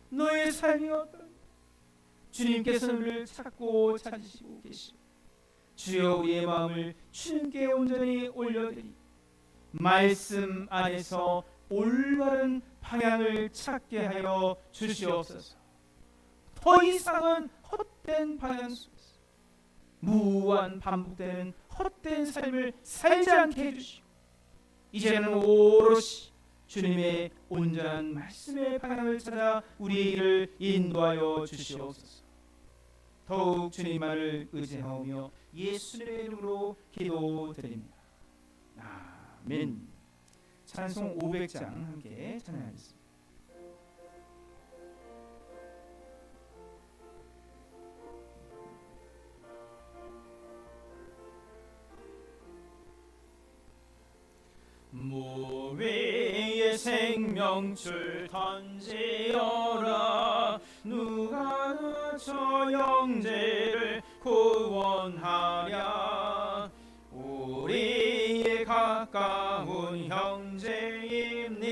너의 삶이 어떠냐? 주님께서는 우리를 찾고 찾으시고 계시오. 주여, 우리의 마음을 주님께 온전히 올려드리 말씀 안에서 올바른 방향을 찾게 하여 주시옵소서. 더 이상은 헛된 방향 속에서 무한 반복되는 헛된 삶을 살지 않게 해주시고 이제는 오롯이 주님의 온전한 말씀의 방향을 찾아 우리의 일을 인도하여 주시옵소서. 더욱 주님만을 의지하오며 예수님의 이름으로 기도드립니다. 아멘. 찬송 500장 함께 찬양하겠습니다. 무위의 생명줄 던지어라. 누가 저 형제를 구원하랴. 우리의 가까운 형제임니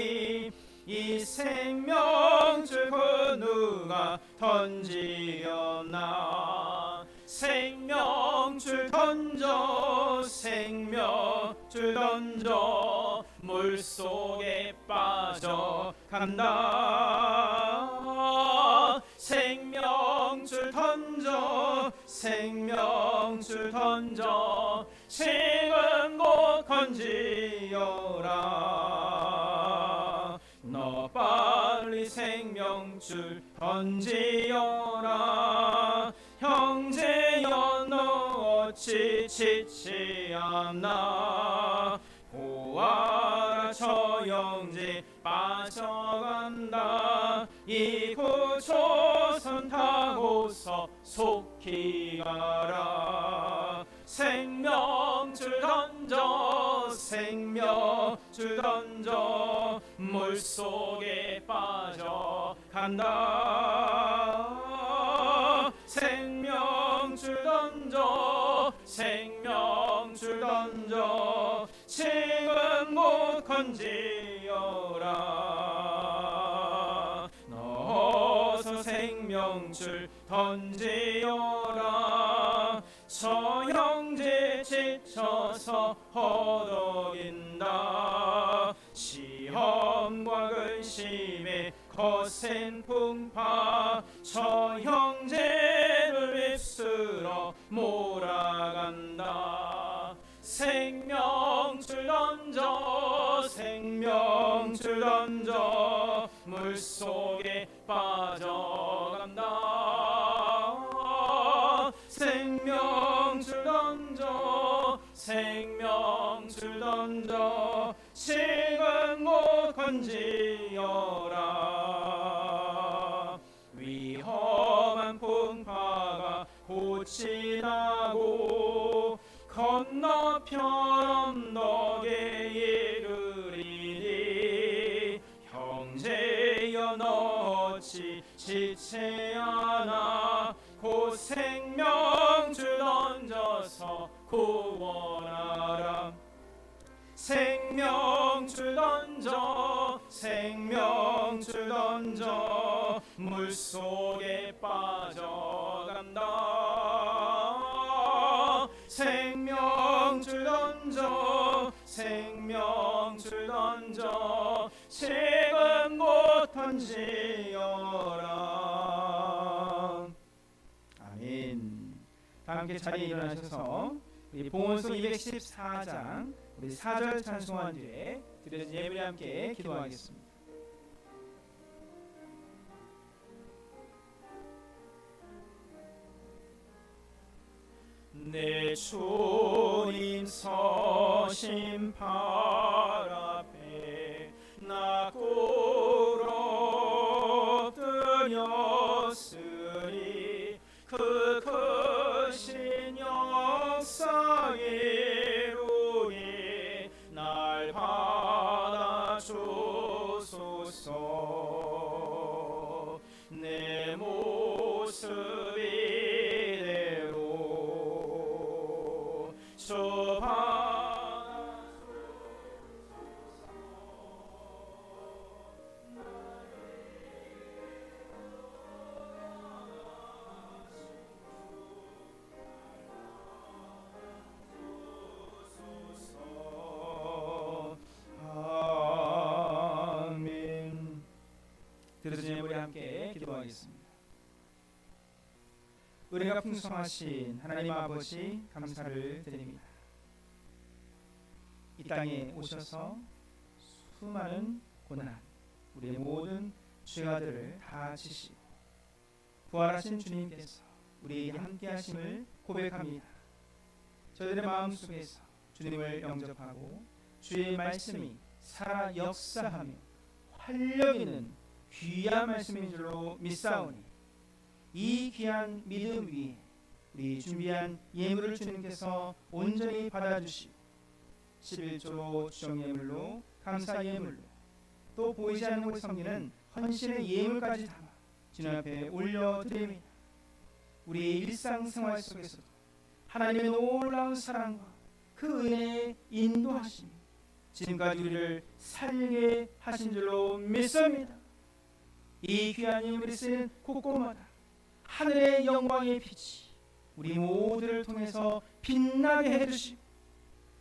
이 생명줄 그 누가 던지었나. 생명줄 던져, 생명줄 던져, 물속에 빠져간다. 생명줄 던져, 생명줄 던져, 지금 곧 건지어라. 너 빨리 생명줄 던지어라. 형제여, 너 어찌 지치 않나. 보아라, 저 형제 빠져간다. 이 구조선 타고서 속히 가라. 생명줄 던져, 생명줄 던져, 물속에 빠져간다. 생명줄 던져, 생명줄 던져, 지금 곧 건지어라. 너 어서 생명줄 던지어라. 저 형제 지쳐서 허덕인다. 시험과 근심에 거센 풍파, 저 형제를 휩쓸어 몰아간다. 생명줄 던져, 생명줄 던져, 물속에 빠져간다. 생명줄 던져, 생명줄 던져, 지금 곧 건지어라. 위험한 풍파가 곧 지나고 건너편 언덕에 이르리니 형제여, 너 어찌 지체 않아. 곧 생명줄 던져서 구원하라. 생명줄 던져, 생명줄 던져, 물속에 빠져간다. 생명줄 던져, 생명줄 던져, 지금 곧 던지어라. 아멘. 다 함께 자리에 일어나셔서 우리 봉헌송 214장 우리 4절 찬송한 뒤에 드려진 예배에 함께 기도하겠습니다. 내 주님 서신 발 앞에 나 꿇어뜨렸으리 그 크신 역사의 루에 날 받아주소서. 내 모습 이대로 주 아멘. 들으시니 우리 함께 기도하겠습니다. 은혜가 풍성하신 하나님 아버지 감사를 드립니다. 이 땅에 오셔서 수많은 고난, 우리의 모든 죄가들을 다 지시고 부활하신 주님께서 우리에게 함께 하심을 고백합니다. 저희들의 마음속에서 주님을 영접하고 주의 말씀이 살아 역사하며 활력 있는 귀한 말씀인 줄로 믿사오니 이 귀한 믿음 위에 우리 준비한 예물을 주님께서 온전히 받아주시고 11조로 주정예물로 감사 예물로 또 보이지 않는 곳에 섬기는 헌신의 예물까지 담아 주님 앞에 올려드립니다. 우리 일상생활 속에서도 하나님의 놀라운 사랑과 그 은혜의 인도하심이 지금까지 우리를 살게 하신 줄로 믿습니다. 이 귀한 예물이 쓰이는 곳곳마다 하늘의 영광의 빛이 우리 모두를 통해서 빛나게 해주시고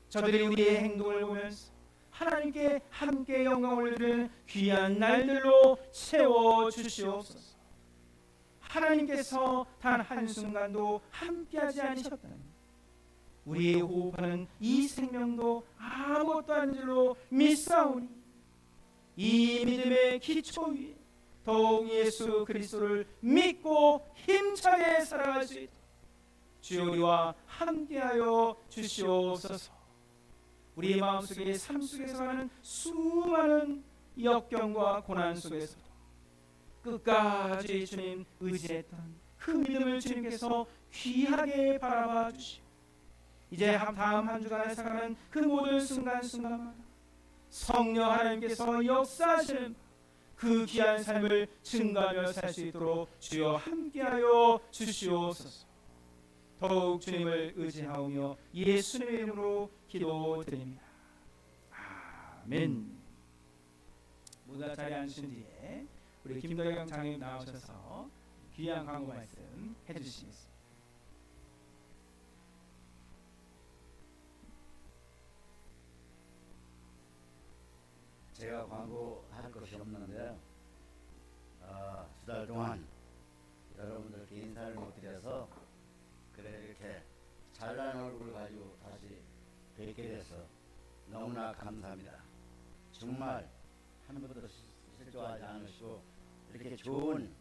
저들이 우리의 행동을 보면서 하나님께 함께 영광을 드리는 귀한 날들로 채워주시옵소서. 하나님께서 단 한순간도 함께하지 않으셨다니 우리의 호흡하는 이 생명도 아무것도 아닌 줄로 믿사오니 이 믿음의 기초 위에 더욱 예수 그리스도를 믿고 힘차게 살아갈 수 있도록 주여 우리와 함께하여 주시옵소서. 우리의 마음속에 삶 속에서 가는 수많은 역경과 고난 속에서도 끝까지 주님 의지했던 그 믿음을 주님께서 귀하게 바라봐 주시고 이제 다음 한 주간을 살아가는 그 모든 순간순간마다 성령 하나님께서 역사하시는 그 귀한 삶을 증가하며 살 수 있도록 주여 함께하여 주시옵소서. 더욱 주님을 의지하오며 예수님의 이름으로 기도드립니다. 아멘. 모두 다 자리에 앉으신 뒤에 우리 김도영 장님 나오셔서 귀한 광고 말씀 해주시겠습니다. 제가 광고할 것이 없는데요. 2달 동안 여러분들께 인사를 못 드려서 그래 이렇게 잘난 얼굴을 가지고 다시 뵙게 돼서 너무나 감사합니다. 정말 한 번도 실수하지 않으시고 이렇게 좋은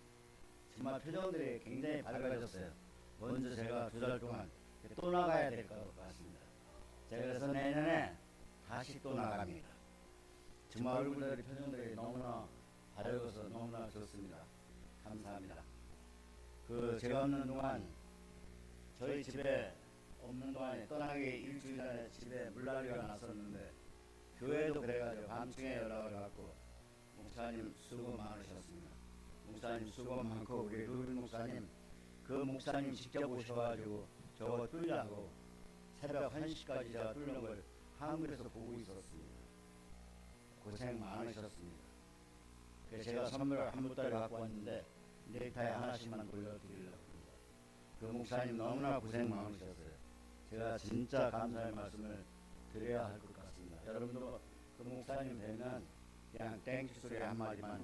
정말 표정들이 굉장히 밝아졌어요. 먼저 제가 2달 동안 또 나가야 될 것 같습니다. 제가 그래서 내년에 다시 또 나갑니다. 정말 얼굴들의 표정들이 너무나 밝아서 너무나 좋습니다. 감사합니다. 제가 없는 동안 저희 집에 없는 동안에 떠나기 일주일 전에 집에 물난리가 났었는데 교회도 그래가지고 밤중에 연락을 받고 목사님 수고 많으셨습니다. 목사님 수고 많고 우리 루빈 목사님 그 목사님 직접 오셔가지고 저거 뚫려고 새벽 1시까지 제가 뚫는 걸 한국에서 보고 있었습니다. 고생 많으셨습니다. 그래서 제가 선물을 한 보따리 갖고 왔는데 넥타이 하나씩만 돌려드리려고 합니다. 그 목사님 너무나 고생 많으셨어요. 제가 진짜 감사의 말씀을 드려야 할 것 같습니다. 여러분도 그 목사님 뵈면 그냥 땡큐 소리 한마디만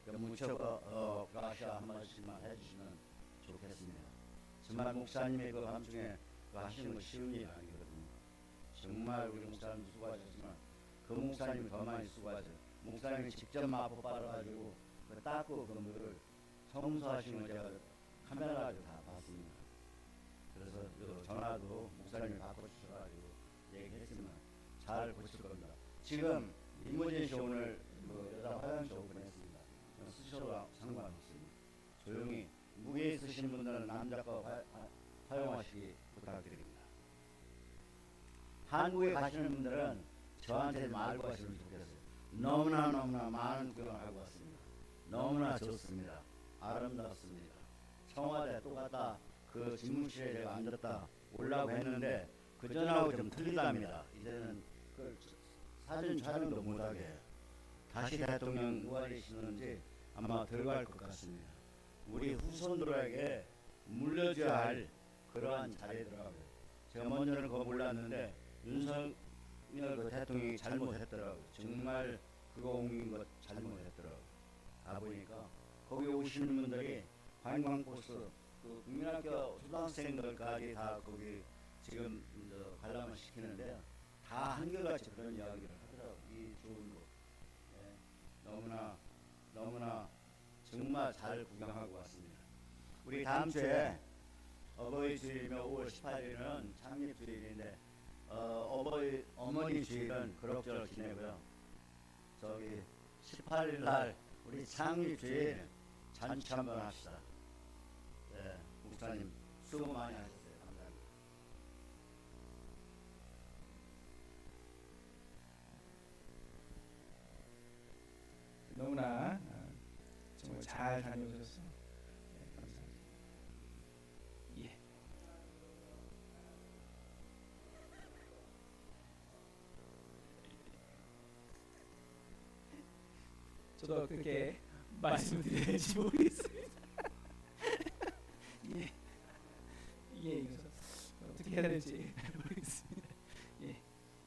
묻혀서 가샤 한마디씩만 해주시면 좋겠습니다. 정말 목사님의 그 밤중에 하시는 거 쉬운 일이 아니거든요. 정말 우리 목사님 수고하셨지만 그 목사님이 더 많이 수고하죠. 목사님이 직접 마포 빨아가지고 닦고 그 물을 청소하시는 걸 제가 카메라로 다 봤습니다. 그래서 그 전화도 목사님이 바꿔주셔가지고 얘기했지만 잘 고칠 겁니다. 지금 이모진 씨 오늘 그 여자 화장실 오픈했습니다. 쓰셔도 상관없습니다. 조용히 무게 있으신 분들은 남자 거 사용하시기 부탁드립니다. 한국에 가시는 분들은 저한테 말고 가시면 좋겠어요. 너무나 많은 구경을 하고 왔습니다. 너무나 좋습니다. 아름답습니다. 청와대 또 갔다 그 집무실에 제가 앉았다 오려고 했는데 그전하고 좀 틀리답니다. 이제는 그 사진 촬영도 못하게 해요. 다시 대통령 누가리 신는지 아마 들어갈 것 같습니다. 우리 후손들에게 물려줘야 할 그러한 자리더라고요. 제가 먼저는 그거 몰랐는데 윤석열 그 대통령이 잘못했더라고요. 정말 그거 옮긴 것 잘못했더라고요. 가보니까 거기 오시는 분들이 관광코스 그 국민학교 초등학생들까지 다 거기 지금 관람을 시키는데 다 한결같이 그런 이야기를 하더라고요. 이 좋은 곳. 너무나 정말 잘 구경하고 왔습니다. 우리 다음 주에 어버이 주일이며 5월 18일은 창립 주일인데 어머니 주일은 그럭저럭 지내고요. 저기 18일 날 우리 창립 주일 잔치 한번 합시다. 네, 목사님 수고 많이 하셨어요. 감사합니다. 너무나 정말 잘 다녀오셔서 감사합니다. 예. 저도 어떻게 말씀드려야지 모르겠습니다. 예. 이게 어떻게 해야 될지 모르겠습니다. 예.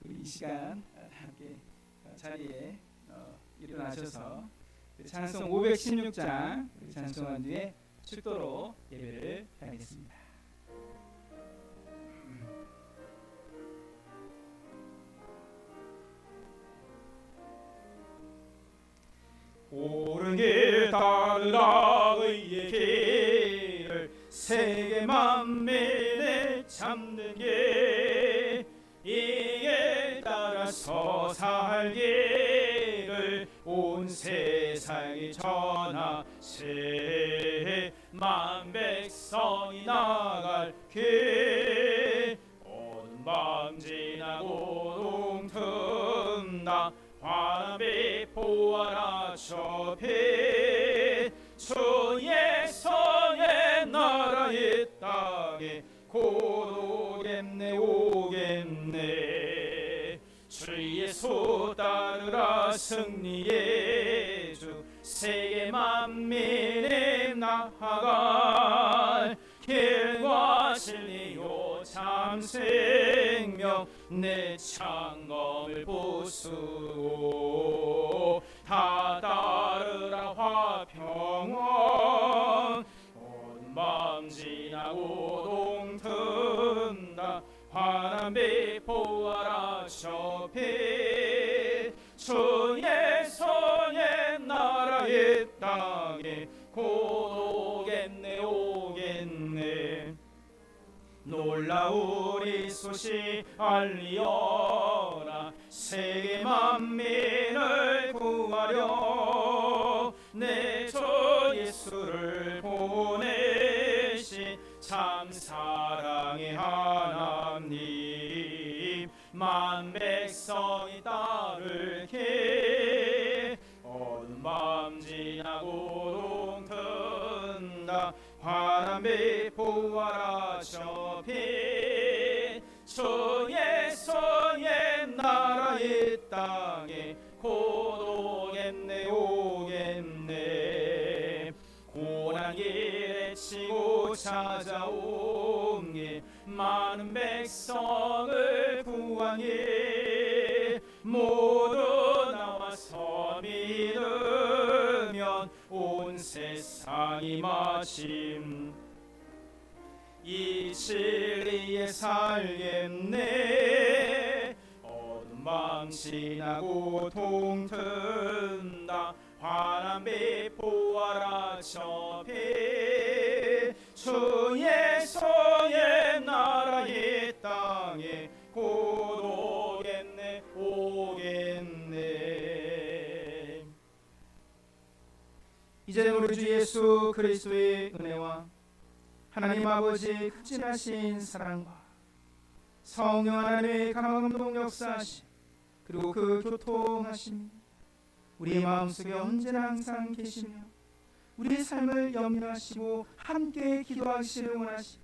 우리 이 시간 함께 자리에 일어나셔서 찬송 516장 찬송한 뒤에 축도로 예배를 하겠습니다. 옳은 길 따르라 의의 길을 세계 만민을 잡는 길 이 길 따라서 살기를 온 세상에 전하세 만 백성이 나갈 길 어두운 밤 지나고 동튼다 화비 보아라 저빛 주의 손에 나라 이 땅에 곧 오겠네 오겠네 주 예수 따르라 승리의 주 세계 만민이 나아갈 길과 진리요 참 생명 내 창검을 부수고 다 따르라 화평원 온 밤 지나고 동튼다 환한빛 보아라 저빛 주의 손에 나라 이 땅에 곧 오겠네 오겠네 놀라우리 소식 알리어라 세계 만민을 구하려 내 주 예수를 보내신 참 사랑의 하나님 만 백성이 따를 길 어두운 밤 지나고 동튼다 환한빛 보아라 저빛 주의 손에 나라 이 땅에 곧 오겠네 오겠네 고난 길에 치고 찾아온 길 많은 백성을 구한 길 모두 나와서 믿으면 온 세상이 마침 이 진리에 살겠네 어두운 밤 지나고 동튼다 환한빛 보아라 저빛 주의 손에 이제 우리 주 예수 그리스도의 은혜와 하나님 아버지의 극진하신 사랑과 성령 하나님의 감화감동 역사하심 그리고 그 교통하심 우리의 마음속에 언제나 항상 계시며 우리의 삶을 염려하시고 함께 기도하시기를 원하시며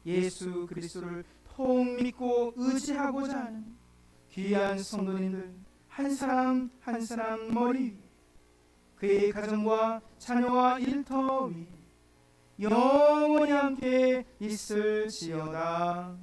예수 그리스도를 통 믿고 의지하고자 하는 귀한 성도님들 한 사람 한 사람 머리 위에 그의 가정과 자녀와 일터 위에 영원히 함께 있을지어다.